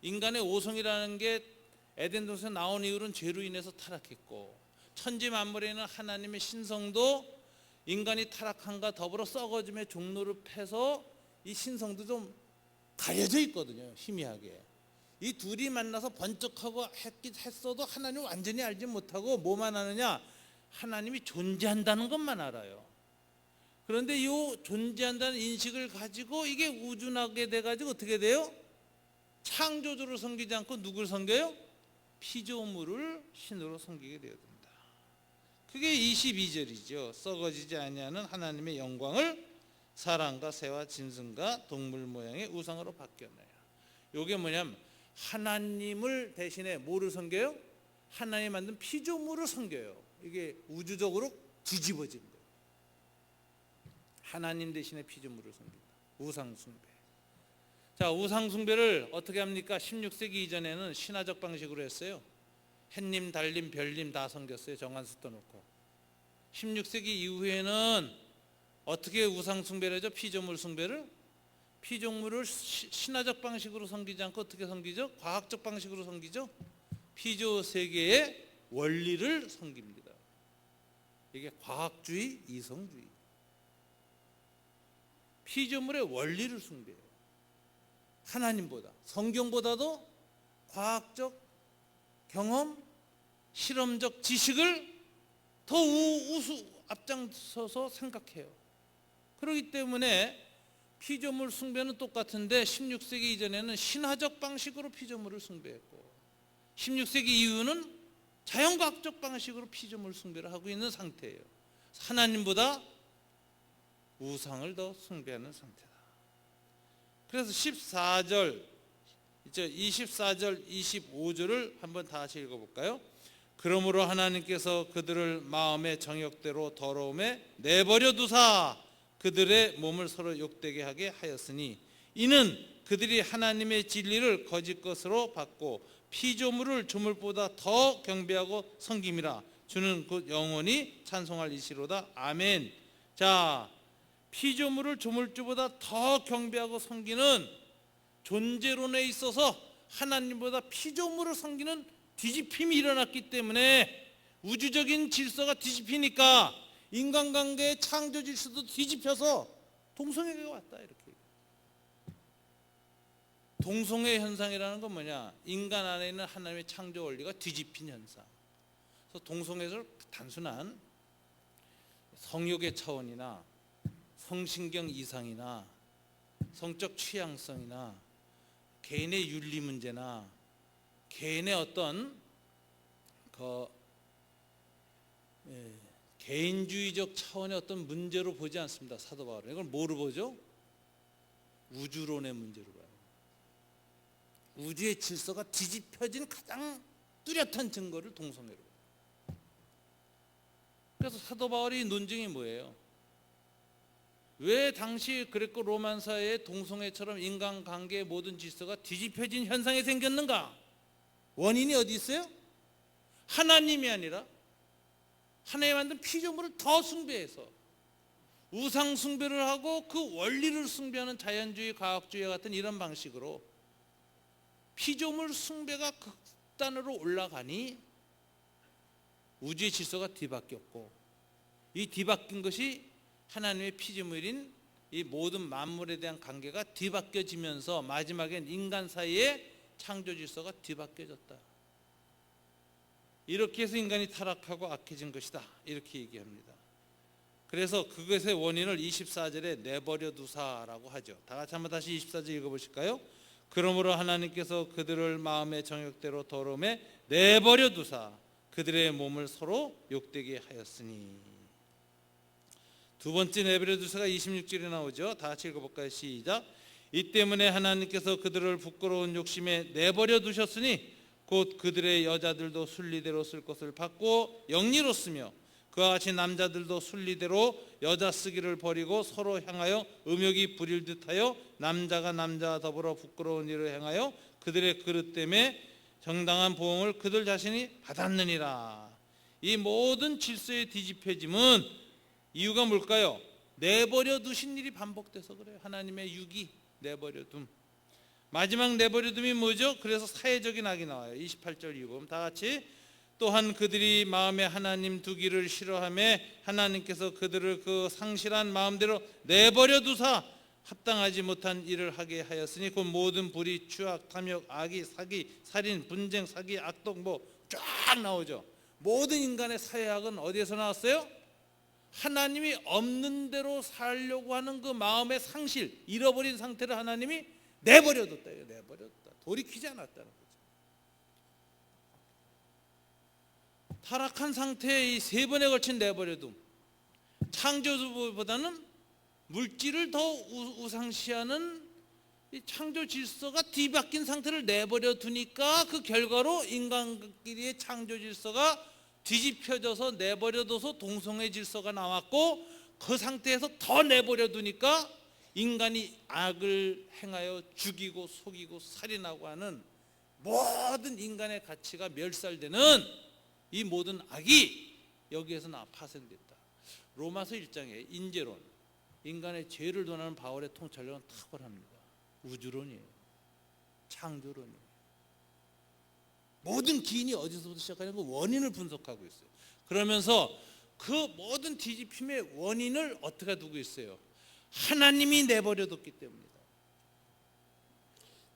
인간의 오성이라는 게 에덴 동산에서 나온 이후로는 죄로 인해서 타락했고, 천지 만물에 있는 하나님의 신성도 인간이 타락한과 더불어 썩어짐의 종로를 패서 이 신성도 좀 가려져 있거든요. 희미하게. 이 둘이 만나서 번쩍하고 했어도 하나님을 완전히 알지 못하고 뭐만 하느냐, 하나님이 존재한다는 것만 알아요. 그런데 이 존재한다는 인식을 가지고 이게 우준하게 돼가지고 어떻게 돼요? 창조주를 섬기지 않고 누굴 섬겨요? 피조물을 신으로 섬기게 되어집니다. 그게 22절이죠. 썩어지지 아니하는 하나님의 영광을 사람과 새와 짐승과 동물 모양의 우상으로 바뀌었네요. 이게 뭐냐면 하나님을 대신에 뭐를 섬겨요? 하나님 만든 피조물을 섬겨요. 이게 우주적으로 뒤집어진 거예요. 하나님 대신에 피조물을 섬긴다. 우상 숭배. 자, 우상 숭배를 어떻게 합니까? 16세기 이전에는 신화적 방식으로 했어요. 햇님, 달님, 별님 다 섬겼어요. 정한수 떠놓고. 16세기 이후에는 어떻게 우상 숭배를 하죠? 피조물 숭배를? 피조물을 신화적 방식으로 섬기지 않고 어떻게 섬기죠? 과학적 방식으로 섬기죠. 피조 세계의 원리를 섬깁니다. 이게 과학주의, 이성주의. 피조물의 원리를 숭배해요. 하나님보다, 성경보다도 과학적 경험, 실험적 지식을 더 앞장서서 생각해요. 그렇기 때문에 피조물 숭배는 똑같은데 16세기 이전에는 신화적 방식으로 피조물을 숭배했고, 16세기 이후는 자연과학적 방식으로 피조물 숭배를 하고 있는 상태예요. 하나님보다 우상을 더 숭배하는 상태다. 그래서 24절, 24절, 25절을 한번 다시 읽어볼까요? 그러므로 하나님께서 그들을 마음의 정욕대로 더러움에 내버려 두사 그들의 몸을 서로 욕되게 하게 하였으니, 이는 그들이 하나님의 진리를 거짓 것으로 받고 피조물을 조물보다 더 경배하고 섬김이라. 주는 곧 영원히 찬송할 이시로다. 아멘. 자, 피조물을 조물주보다 더 경배하고 섬기는 존재론에 있어서 하나님보다 피조물을 섬기는 뒤집힘이 일어났기 때문에 우주적인 질서가 뒤집히니까 인간관계의 창조 질서도 뒤집혀서 동성애가 왔다. 이렇게. 동성애 현상이라는 건 뭐냐? 인간 안에 있는 하나님의 창조 원리가 뒤집힌 현상. 그래서 동성애를 단순한 성욕의 차원이나 성신경 이상이나 성적 취향성이나 개인의 윤리 문제나 개인의 어떤 개인주의적 차원의 어떤 문제로 보지 않습니다. 사도 바울은 이걸 뭐로 보죠? 우주론의 문제로 봐요. 우주의 질서가 뒤집혀진 가장 뚜렷한 증거를 동성애로 봐요. 그래서 사도 바울의 논증이 뭐예요? 왜 당시 그레코 로만 사회의 동성애처럼 인간관계의 모든 질서가 뒤집혀진 현상이 생겼는가? 원인이 어디 있어요? 하나님이 아니라 하나님 만든 피조물을 더 숭배해서 우상 숭배를 하고 그 원리를 숭배하는 자연주의, 과학주의 같은 이런 방식으로 피조물 숭배가 극단으로 올라가니 우주의 질서가 뒤바뀌었고, 이 뒤바뀐 것이 하나님의 피조물인 이 모든 만물에 대한 관계가 뒤바뀌어지면서 마지막엔 인간 사이의 창조 질서가 뒤바뀌어졌다. 이렇게 해서 인간이 타락하고 악해진 것이다. 이렇게 얘기합니다. 그래서 그것의 원인을 24절에 내버려 두사라고 하죠. 다 같이 한번 다시 24절 읽어보실까요? 그러므로 하나님께서 그들을 마음의 정욕대로 더러움에 내버려 두사 그들의 몸을 서로 욕되게 하였으니. 두 번째 내버려 두사가 26절에 나오죠. 다 같이 읽어볼까요? 시작. 이 때문에 하나님께서 그들을 부끄러운 욕심에 내버려 두셨으니 곧 그들의 여자들도 순리대로 쓸 것을 받고 영리로쓰며 그와 같이 남자들도 순리대로 여자 쓰기를 버리고 서로 향하여 음욕이 부릴 듯하여 남자가 남자와 더불어 부끄러운 일을 행하여 그들의 그릇 때문에 정당한 보응을 그들 자신이 받았느니라. 이 모든 질서의 뒤집혀짐은 이유가 뭘까요? 내버려 두신 일이 반복돼서 그래요. 하나님의 육이 내버려 둠. 마지막 내버려 둠이 뭐죠? 그래서 사회적인 악이 나와요. 28절 이후 다 같이 또한 그들이 마음에 하나님 두기를 싫어하며 하나님께서 그들을 그 상실한 마음대로 내버려 두사 합당하지 못한 일을 하게 하였으니 그 모든 불의, 추악, 탐욕, 악의, 사기, 살인, 분쟁, 사기, 악독 쫙 나오죠. 모든 인간의 사회악은 어디에서 나왔어요? 하나님이 없는 대로 살려고 하는 그 마음의 상실, 잃어버린 상태를 하나님이 내버려뒀다. 내버렸다. 돌이키지 않았다는 거죠. 타락한 상태의 이 세 번에 걸친 내버려둠. 창조주보다는 물질을 더 우상시하는 이 창조 질서가 뒤바뀐 상태를 내버려 두니까 그 결과로 인간끼리의 창조 질서가 뒤집혀져서 내버려둬서 동성애 질서가 나왔고 그 상태에서 더 내버려 두니까 인간이 악을 행하여 죽이고 속이고 살인하고 하는 모든 인간의 가치가 멸살되는 이 모든 악이 여기에서 파생됐다. 로마서 1장에 인재론, 인간의 죄를 논하는 바울의 통찰력은 탁월합니다. 우주론이에요. 창조론이에요. 모든 기인이 어디서부터 시작하냐면 원인을 분석하고 있어요. 그러면서 그 모든 뒤집힘의 원인을 어떻게 두고 있어요? 하나님이 내버려뒀기 때문이다.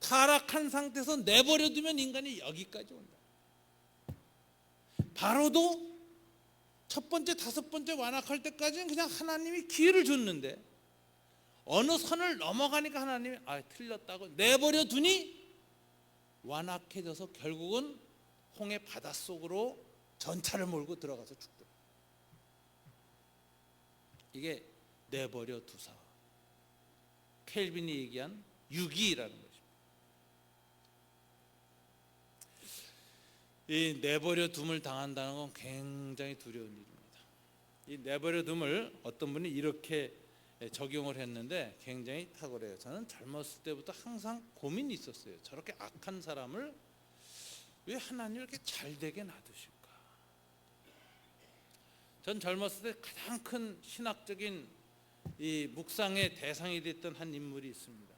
타락한 상태에서 내버려두면 인간이 여기까지 온다. 바로도 첫 번째, 다섯 번째 완악할 때까지는 그냥 하나님이 기회를 줬는데 어느 선을 넘어가니까 하나님이 틀렸다고 내버려두니 완악해져서 결국은 홍해 바닷속으로 전차를 몰고 들어가서 죽더라. 이게 내버려 두사. 켈빈이 얘기한 유기라는 것입니다. 이 내버려 둠을 당한다는 건 굉장히 두려운 일입니다. 이 내버려 둠을 어떤 분이 이렇게 적용을 했는데 굉장히 탁월해요. 저는 젊었을 때부터 항상 고민이 있었어요. 저렇게 악한 사람을 왜 하나님이 이렇게 잘되게 놔두실까? 전 젊었을 때 가장 큰 신학적인 이 묵상의 대상이 됐던 한 인물이 있습니다.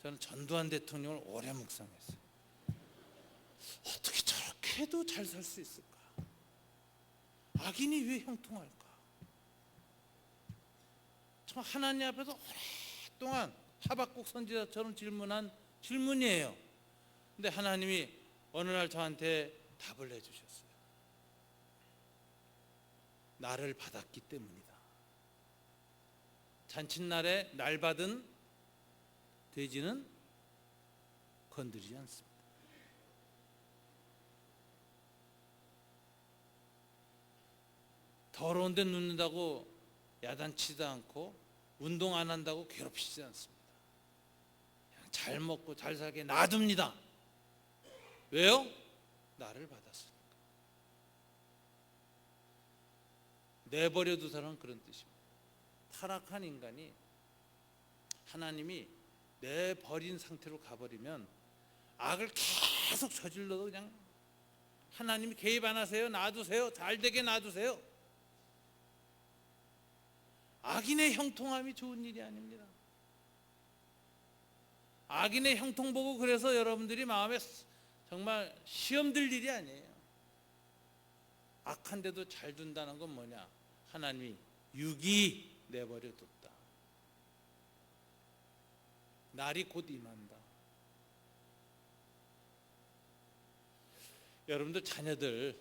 저는 전두환 대통령을 오래 묵상했어요. 어떻게 저렇게도 잘 살 수 있을까? 악인이 왜 형통할까? 참 하나님 앞에서 오랫동안 하박국 선지자처럼 질문한 질문이에요. 근데 하나님이 어느 날 저한테 답을 해주셨어요. 나를 받았기 때문이다. 잔칫날에 날 받은 돼지는 건드리지 않습니다. 더러운 데 눕는다고 야단치지도 않고 운동 안 한다고 괴롭히지 않습니다. 그냥 잘 먹고 잘 살게 놔둡니다. 왜요? 나를 받았으니까. 내버려 두사람은 그런 뜻입니다. 타락한 인간이 하나님이 내버린 상태로 가버리면 악을 계속 저질러도 그냥 하나님이 개입 안 하세요. 놔두세요. 잘되게 놔두세요. 악인의 형통함이 좋은 일이 아닙니다. 악인의 형통 보고 그래서 여러분들이 마음에 정말 시험 들 일이 아니에요. 악한데도 잘 둔다는 건 뭐냐? 하나님이 유기 내버려 뒀다. 날이 곧 임한다. 여러분들 자녀들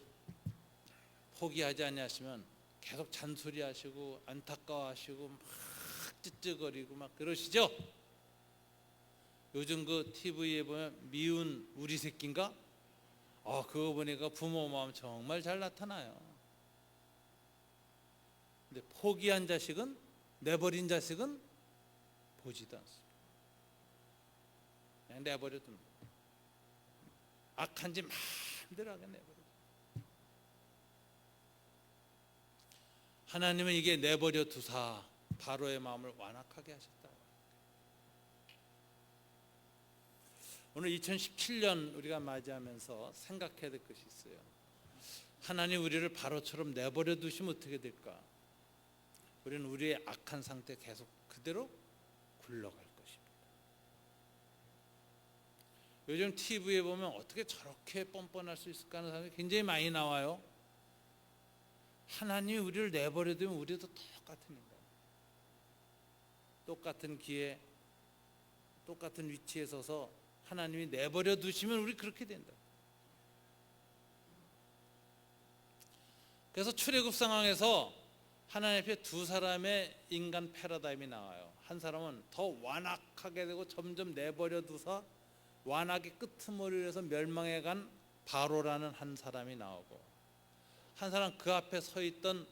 포기하지 아니하시면 계속 잔소리하시고 안타까워하시고 막 찌찌거리고 막 그러시죠? 요즘 그 TV에 보면 미운 우리 새끼인가? 그거 보니까 부모 마음 정말 잘 나타나요. 근데 포기한 자식은, 내버린 자식은 보지도 않습니다. 그냥 내버려 둡니다. 악한 짓 마음대로 하게 내버려. 하나님은 이게 내버려 두사 바로의 마음을 완악하게 하셨다. 오늘 2017년 우리가 맞이하면서 생각해야 될 것이 있어요. 하나님 우리를 바로처럼 내버려 두시면 어떻게 될까? 우리는 우리의 악한 상태 계속 그대로 굴러갈 것입니다. 요즘 TV에 보면 어떻게 저렇게 뻔뻔할 수 있을까 하는 사람이 굉장히 많이 나와요. 하나님이 우리를 내버려 두면 우리도 똑같습니다. 똑같은 기회, 똑같은 위치에 서서 하나님이 내버려 두시면 우리 그렇게 된다. 그래서 출애굽 상황에서 하나님 앞에 두 사람의 인간 패러다임이 나와요. 한 사람은 더 완악하게 되고 점점 내버려 두사 완악의 끄트머리에서 멸망해 간 바로라는 한 사람이 나오고, 한 사람 그 앞에 서 있던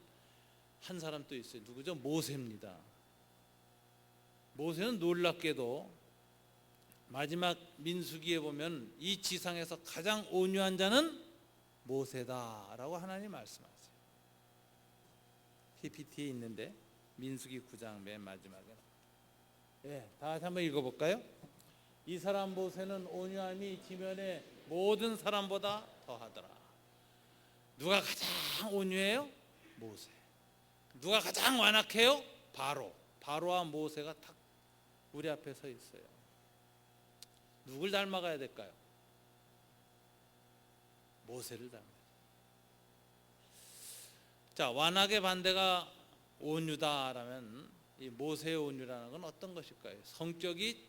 한 사람 또 있어요. 누구죠? 모세입니다. 모세는 놀랍게도 마지막 민수기에 보면 이 지상에서 가장 온유한 자는 모세다라고 하나님 말씀하세요. PPT에 있는데 민수기 9장 맨 마지막에. 다 같이 한번 읽어볼까요? 이 사람 모세는 온유함이 지면의 모든 사람보다 더하더라. 누가 가장 온유해요? 모세. 누가 가장 완악해요? 바로. 바로와 모세가 딱 우리 앞에 서 있어요. 누굴 닮아가야 될까요? 모세를 닮아요. 자, 완악의 반대가 온유다라면 이 모세의 온유라는 건 어떤 것일까요? 성격이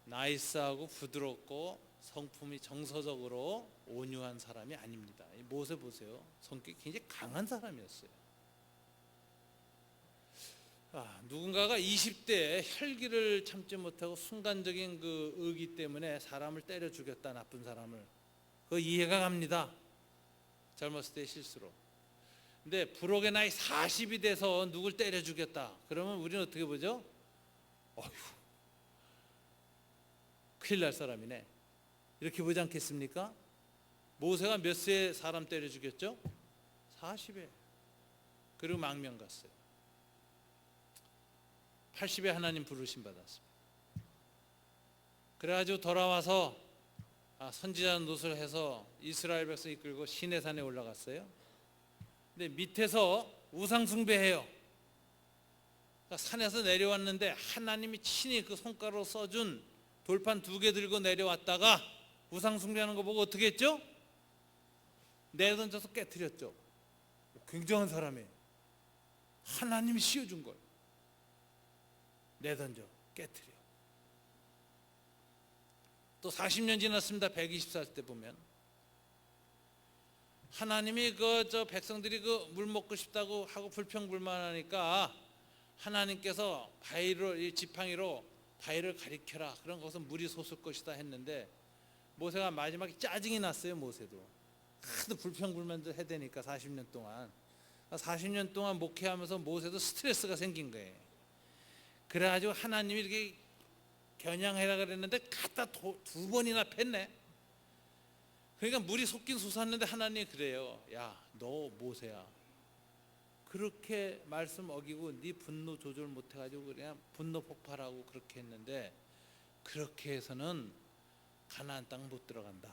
나이스하고 부드럽고 성품이 정서적으로 온유한 사람이 아닙니다. 이 모세 보세요. 성격이 굉장히 강한 사람이었어요. 누군가가 20대에 혈기를 참지 못하고 순간적인 그 의기 때문에 사람을 때려 죽였다. 나쁜 사람을. 그거 이해가 갑니다. 젊었을 때 실수로. 근데 불혹의 나이 40이 돼서 누굴 때려 죽였다. 그러면 우리는 어떻게 보죠? 어휴, 큰일 날 사람이네. 이렇게 보지 않겠습니까? 모세가 몇 세에 사람 때려 죽였죠? 40에. 그리고 망명 갔어요. 80에 하나님 부르심 받았습니다. 그래가지고 돌아와서 선지자 노릇을 해서 이스라엘 백성 이끌고 시내산에 올라갔어요. 근데 밑에서 우상 숭배해요. 그러니까 산에서 내려왔는데 하나님이 친히 그 손가락으로 써준 돌판 2개 들고 내려왔다가 우상 숭배하는 거 보고 어떻게 했죠? 내던져서 깨트렸죠. 굉장한 사람이에요. 하나님이 씌워준 걸 내던져 깨트려. 또 40년 지났습니다. 120살 때 보면 하나님이 저 백성들이 그 물 먹고 싶다고 하고 불평불만하니까 하나님께서 바위로, 이 지팡이로 바위를 가리켜라. 그런 것은 물이 솟을 것이다 했는데 모세가 마지막에 짜증이 났어요. 모세도 하도 불평불만도 해야 되니까 40년 동안 40년 동안 목회하면서 모세도 스트레스가 생긴 거예요. 그래가지고 하나님이 이렇게 겨냥해라 그랬는데 갖다 2번이나 팼네. 그러니까 물이 솟긴 솟았는데 하나님이 그래요. 야, 너 모세야. 그렇게 말씀 어기고 네 분노 조절 못해가지고 그냥 분노 폭발하고 그렇게 했는데 그렇게 해서는 가나안 땅 못 들어간다.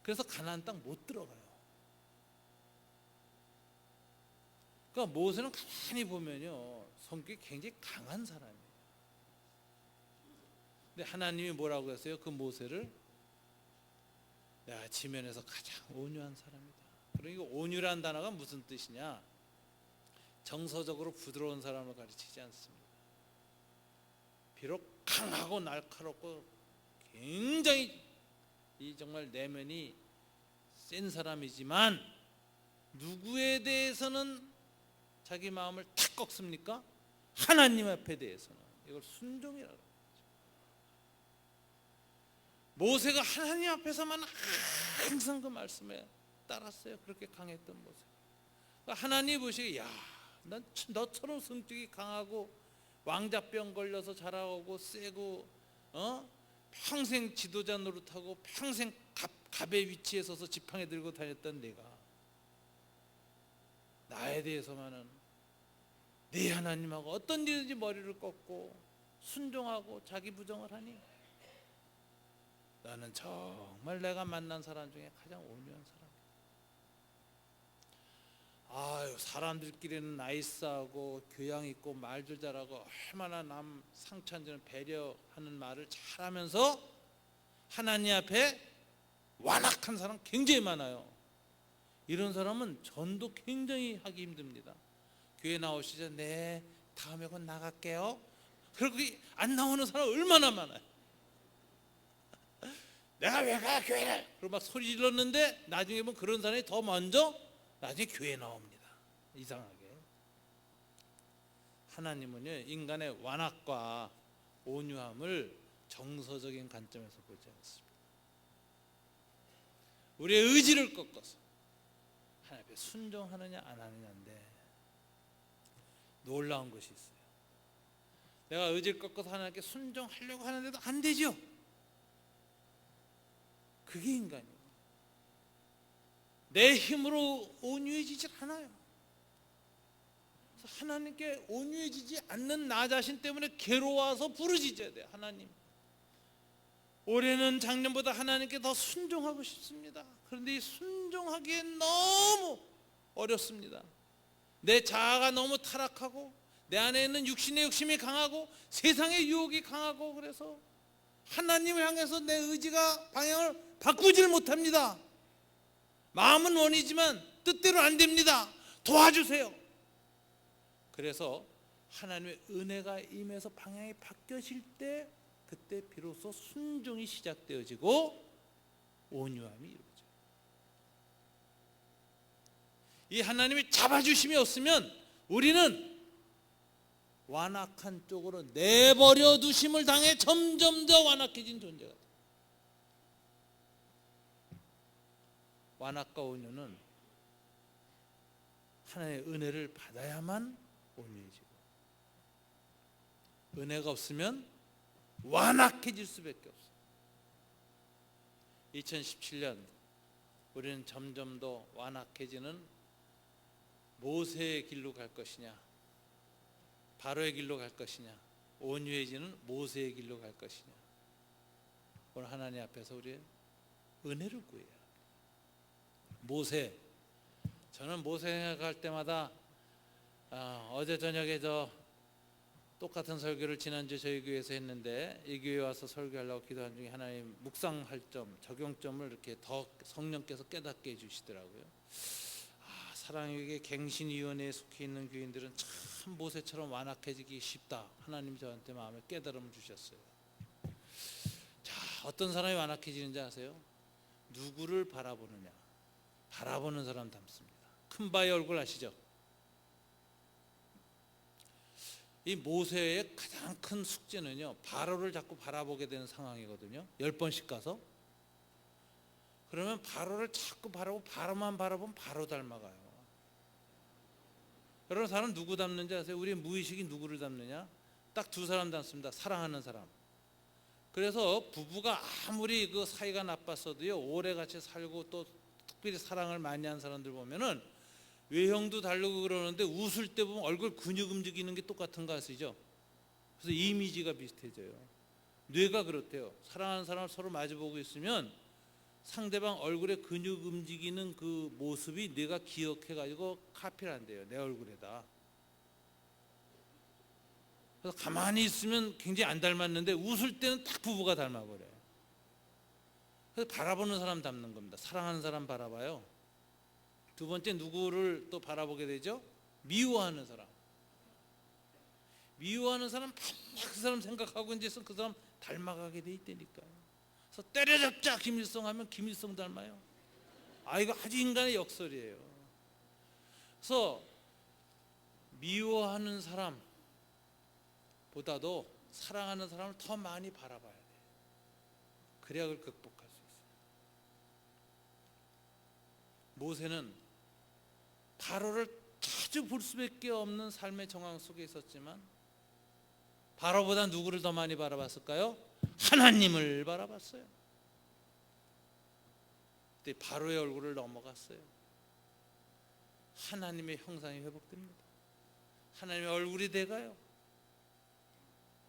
그래서 가나안 땅 못 들어가요. 그러니까 모세는 가만히 보면요 성격이 굉장히 강한 사람이에요. 근데 하나님이 뭐라고 했어요? 그 모세를 내가 지면에서 가장 온유한 사람이다. 그러니까 온유란 단어가 무슨 뜻이냐? 정서적으로 부드러운 사람을 가르치지 않습니다. 비록 강하고 날카롭고 굉장히 이 정말 내면이 센 사람이지만 누구에 대해서는 자기 마음을 탁 꺾습니까? 하나님 앞에 대해서는 이걸 순종이라고 합니다. 모세가 하나님 앞에서만 항상 그 말씀에 따랐어요. 그렇게 강했던 모세. 그러니까 하나님 보시기에 야, 난 너처럼 성격이 강하고 왕자병 걸려서 자라오고 세고 평생 지도자 노릇하고 평생 갑의 위치에 서서 지팡이 들고 다녔던 내가 나에 대해서만은 네 하나님하고 어떤 일든지 머리를 꺾고 순종하고 자기 부정을 하니 나는 정말 내가 만난 사람 중에 가장 온유한 사람. 아유, 사람들끼리는 나이스하고 교양 있고 말도 잘하고 얼마나 남 상처 주는 배려하는 말을 잘하면서 하나님 앞에 완악한 사람 굉장히 많아요. 이런 사람은 전도 굉장히 하기 힘듭니다. 교회 나오시죠? 네, 다음에 곧 나갈게요. 그리고 안 나오는 사람 얼마나 많아요. 내가 왜 가 교회를? 그리고 막 소리 질렀는데 나중에 보면 그런 사람이 더 먼저 나중에 교회에 나옵니다. 이상하게. 하나님은요, 인간의 완악과 온유함을 정서적인 관점에서 보지 않습니다. 우리의 의지를 꺾어서 하나님 앞에 순종하느냐 안 하느냐인데 놀라운 것이 있어요. 내가 의지를 꺾어서 하나님께 순종하려고 하는데도 안 되죠. 그게 인간이에요. 내 힘으로 온유해지질 않아요. 그래서 하나님께 온유해지지 않는 나 자신 때문에 괴로워서 부르짖어야 돼요. 하나님, 올해는 작년보다 하나님께 더 순종하고 싶습니다. 그런데 이 순종하기엔 너무 어렵습니다. 내 자아가 너무 타락하고 내 안에 있는 육신의 욕심이 강하고 세상의 유혹이 강하고 그래서 하나님을 향해서 내 의지가 방향을 바꾸질 못합니다. 마음은 원이지만 뜻대로 안 됩니다. 도와주세요. 그래서 하나님의 은혜가 임해서 방향이 바뀌어질 때 그때 비로소 순종이 시작되어지고 온유함이 이루어져요. 이 하나님이 잡아주심이 없으면 우리는 완악한 쪽으로 내버려 두심을 당해 점점 더 완악해진 존재가 돼요. 완악과 온유는 하나님의 은혜를 받아야만 온유해지고, 은혜가 없으면 완악해질 수밖에 없어요. 2017년 우리는 점점 더 완악해지는 모세의 길로 갈 것이냐, 바로의 길로 갈 것이냐, 온유해지는 모세의 길로 갈 것이냐. 오늘 하나님 앞에서 우리 은혜를 구해야 합니다. 모세, 저는 모세 생각할 때마다 어제 저녁에 똑같은 설교를 지난주 저희 교회에서 했는데 이 교회에 와서 설교하려고 기도한 중에 하나님 묵상할 점, 적용점을 이렇게 더 성령께서 깨닫게 해주시더라고요. 사랑에게 갱신위원회에 속해 있는 교인들은 참 모세처럼 완악해지기 쉽다. 하나님 저한테 마음에 깨달음을 주셨어요. 자, 어떤 사람이 완악해지는지 아세요? 누구를 바라보느냐. 바라보는 사람 닮습니다. 큰 바의 얼굴 아시죠? 이 모세의 가장 큰 숙제는요, 바로를 자꾸 바라보게 되는 상황이거든요. 10번씩 가서. 그러면 바로를 자꾸 바라보고 바로만 바라보면 바로 닮아가요. 여러분, 사람 누구 닮는지 아세요? 우리의 무의식이 누구를 닮느냐? 딱 두 사람 닮습니다. 사랑하는 사람. 그래서 부부가 아무리 그 사이가 나빴어도요, 오래 같이 살고 또 특별히 사랑을 많이 한 사람들 보면은 외형도 다르고 그러는데 웃을 때 보면 얼굴 근육 움직이는 게 똑같은 거 아시죠? 그래서 이미지가 비슷해져요. 뇌가 그렇대요. 사랑하는 사람을 서로 마주보고 있으면 상대방 얼굴에 근육 움직이는 그 모습이 뇌가 기억해가지고 카피를 한대요. 내 얼굴에다. 그래서 가만히 있으면 굉장히 안 닮았는데 웃을 때는 딱 부부가 닮아버려요. 그래서 바라보는 사람 닮는 겁니다. 사랑하는 사람 바라봐요. 두 번째, 누구를 또 바라보게 되죠? 미워하는 사람. 미워하는 사람 맨날 그 사람 생각하고 이제 그 사람 닮아가게 돼 있다니까요. 그래서 때려잡자 김일성 하면 김일성 닮아요. 이거 아주 인간의 역설이에요. 그래서 미워하는 사람보다도 사랑하는 사람을 더 많이 바라봐야 돼요. 그래야 그걸 극복할 수 있어요. 모세는 바로를 자주 볼 수밖에 없는 삶의 정황 속에 있었지만 바로보다 누구를 더 많이 바라봤을까요? 하나님을 바라봤어요. 그때 바로의 얼굴을 넘어갔어요. 하나님의 형상이 회복됩니다. 하나님의 얼굴이 돼가요.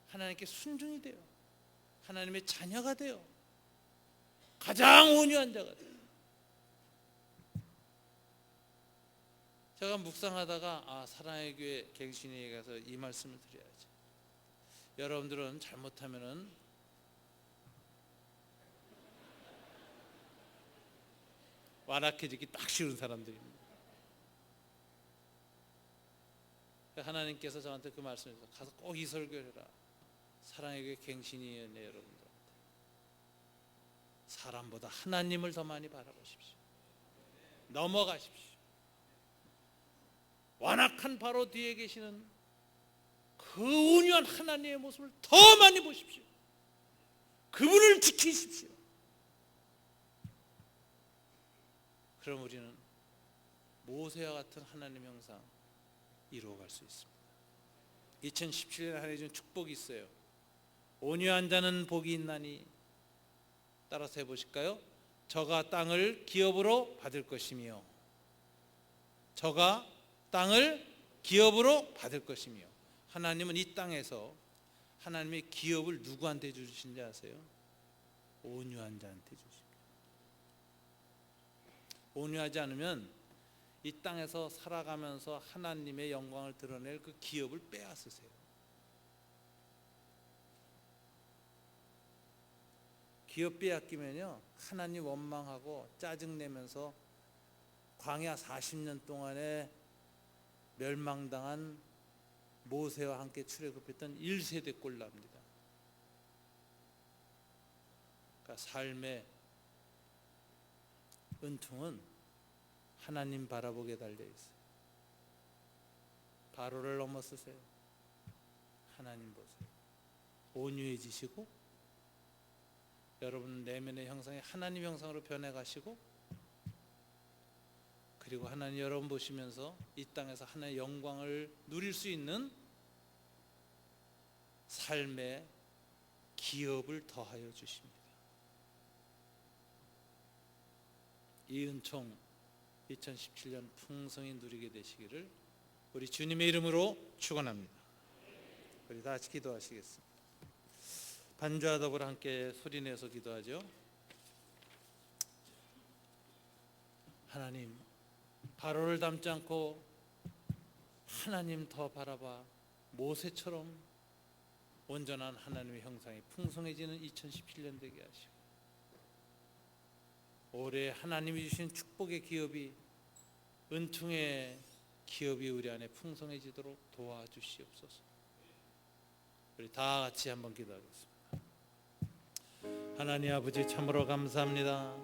하나님께 순종이 돼요. 하나님의 자녀가 돼요. 가장 온유한 자가 돼요. 제가 묵상하다가 사랑의 교회 갱신회에 가서 이 말씀을 드려야지. 여러분들은 잘못하면은 완악해지기 딱 쉬운 사람들입니다. 하나님께서 저한테 그 말씀을 해서 가서 꼭 이 설교를 해라. 사랑의 교회 갱신위원회 여러분들한테 사람보다 하나님을 더 많이 바라보십시오. 넘어가십시오. 완악한 바로 뒤에 계시는 그 온유한 하나님의 모습을 더 많이 보십시오. 그분을 지키십시오. 그럼 우리는 모세와 같은 하나님 형상 이루어갈 수 있습니다. 2017년 한 해 준 축복이 있어요. 온유한 자는 복이 있나니, 따라서 해보실까요? 저가 땅을 기업으로 받을 것이며, 저가 땅을 기업으로 받을 것이며. 하나님은 이 땅에서 하나님의 기업을 누구한테 주신지 아세요? 온유한 자한테 주십니다. 온유하지 않으면 이 땅에서 살아가면서 하나님의 영광을 드러낼 그 기업을 빼앗으세요. 기업 빼앗기면요, 하나님 원망하고 짜증내면서 광야 40년 동안에 멸망당한 모세와 함께 출애굽했던 1세대 꼴 납니다. 그러니까 삶의 은총은 하나님 바라보게 달려 있어요. 바로를 넘어서세요. 하나님 보세요. 온유해지시고 여러분 내면의 형상이 하나님 형상으로 변해가시고, 그리고 하나님 여러분 보시면서 이 땅에서 하나님의 영광을 누릴 수 있는 삶의 기업을 더하여 주십니다. 이 은총 2017년 풍성히 누리게 되시기를 우리 주님의 이름으로 축원합니다. 우리 다 같이 기도하시겠습니다. 반주와 더불어 함께 소리내서 기도하죠. 하나님, 바로를 닮지 않고 하나님 더 바라봐 모세처럼 온전한 하나님의 형상이 풍성해지는 2017년 되게 하시고, 올해 하나님이 주신 축복의 기업이, 은총의 기업이 우리 안에 풍성해지도록 도와주시옵소서. 우리 다 같이 한번 기도하겠습니다. 하나님 아버지, 참으로 감사합니다.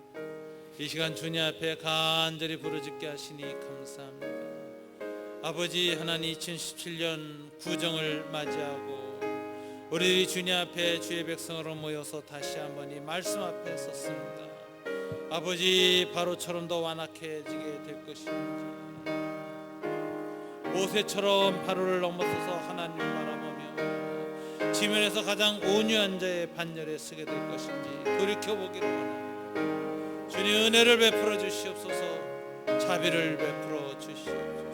이 시간 주님 앞에 간절히 부르짖게 하시니 감사합니다. 아버지 하나님, 2017년 구정을 맞이하고 우리 주님 앞에 주의 백성으로 모여서 다시 한번 이 말씀 앞에 섰습니다. 아버지, 바로처럼 더 완악해지게 될 것인지, 모세처럼 바로를 넘어서서 하나님 바라보며 지면에서 가장 온유한 자의 반열에 서게 될 것인지 돌이켜보기를 원합니다. 주님, 은혜를 베풀어 주시옵소서. 자비를 베풀어 주시옵소서.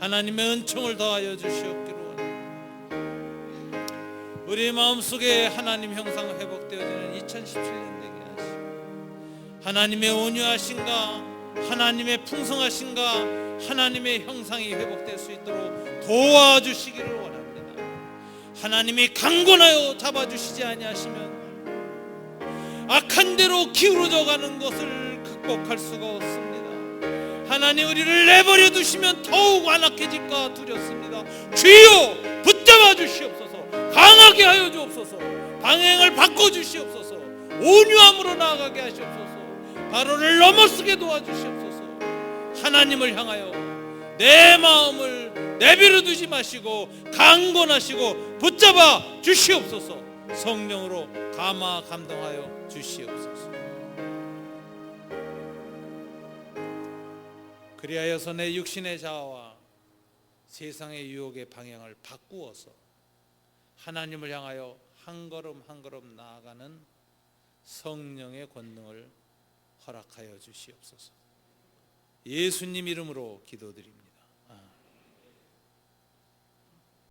하나님의 은총을 더하여 주시옵기를 원합니다. 우리 마음속에 하나님 형상 회복되어지는 2017년 되게 하시고, 하나님의 온유하신가, 하나님의 풍성하신가, 하나님의 형상이 회복될 수 있도록 도와주시기를 원합니다. 하나님이 강권하여 잡아주시지 아니하시면 악한 대로 기울어져 가는 것을 극복할 수가 없습니다. 하나님, 우리를 내버려 두시면 더욱 완악해질까 두렵습니다. 주여, 붙잡아 주시옵소서. 강하게 하여 주옵소서. 방향을 바꿔 주시옵소서. 온유함으로 나아가게 하시옵소서. 바로를 넘어서게 도와주시옵소서. 하나님을 향하여 내 마음을 내버려 두지 마시고 강권하시고 붙잡아 주시옵소서. 성령으로 감화 감동하여 주시옵소서. 그리하여서 내 육신의 자아와 세상의 유혹의 방향을 바꾸어서 하나님을 향하여 한 걸음 한 걸음 나아가는 성령의 권능을 허락하여 주시옵소서. 예수님 이름으로 기도드립니다.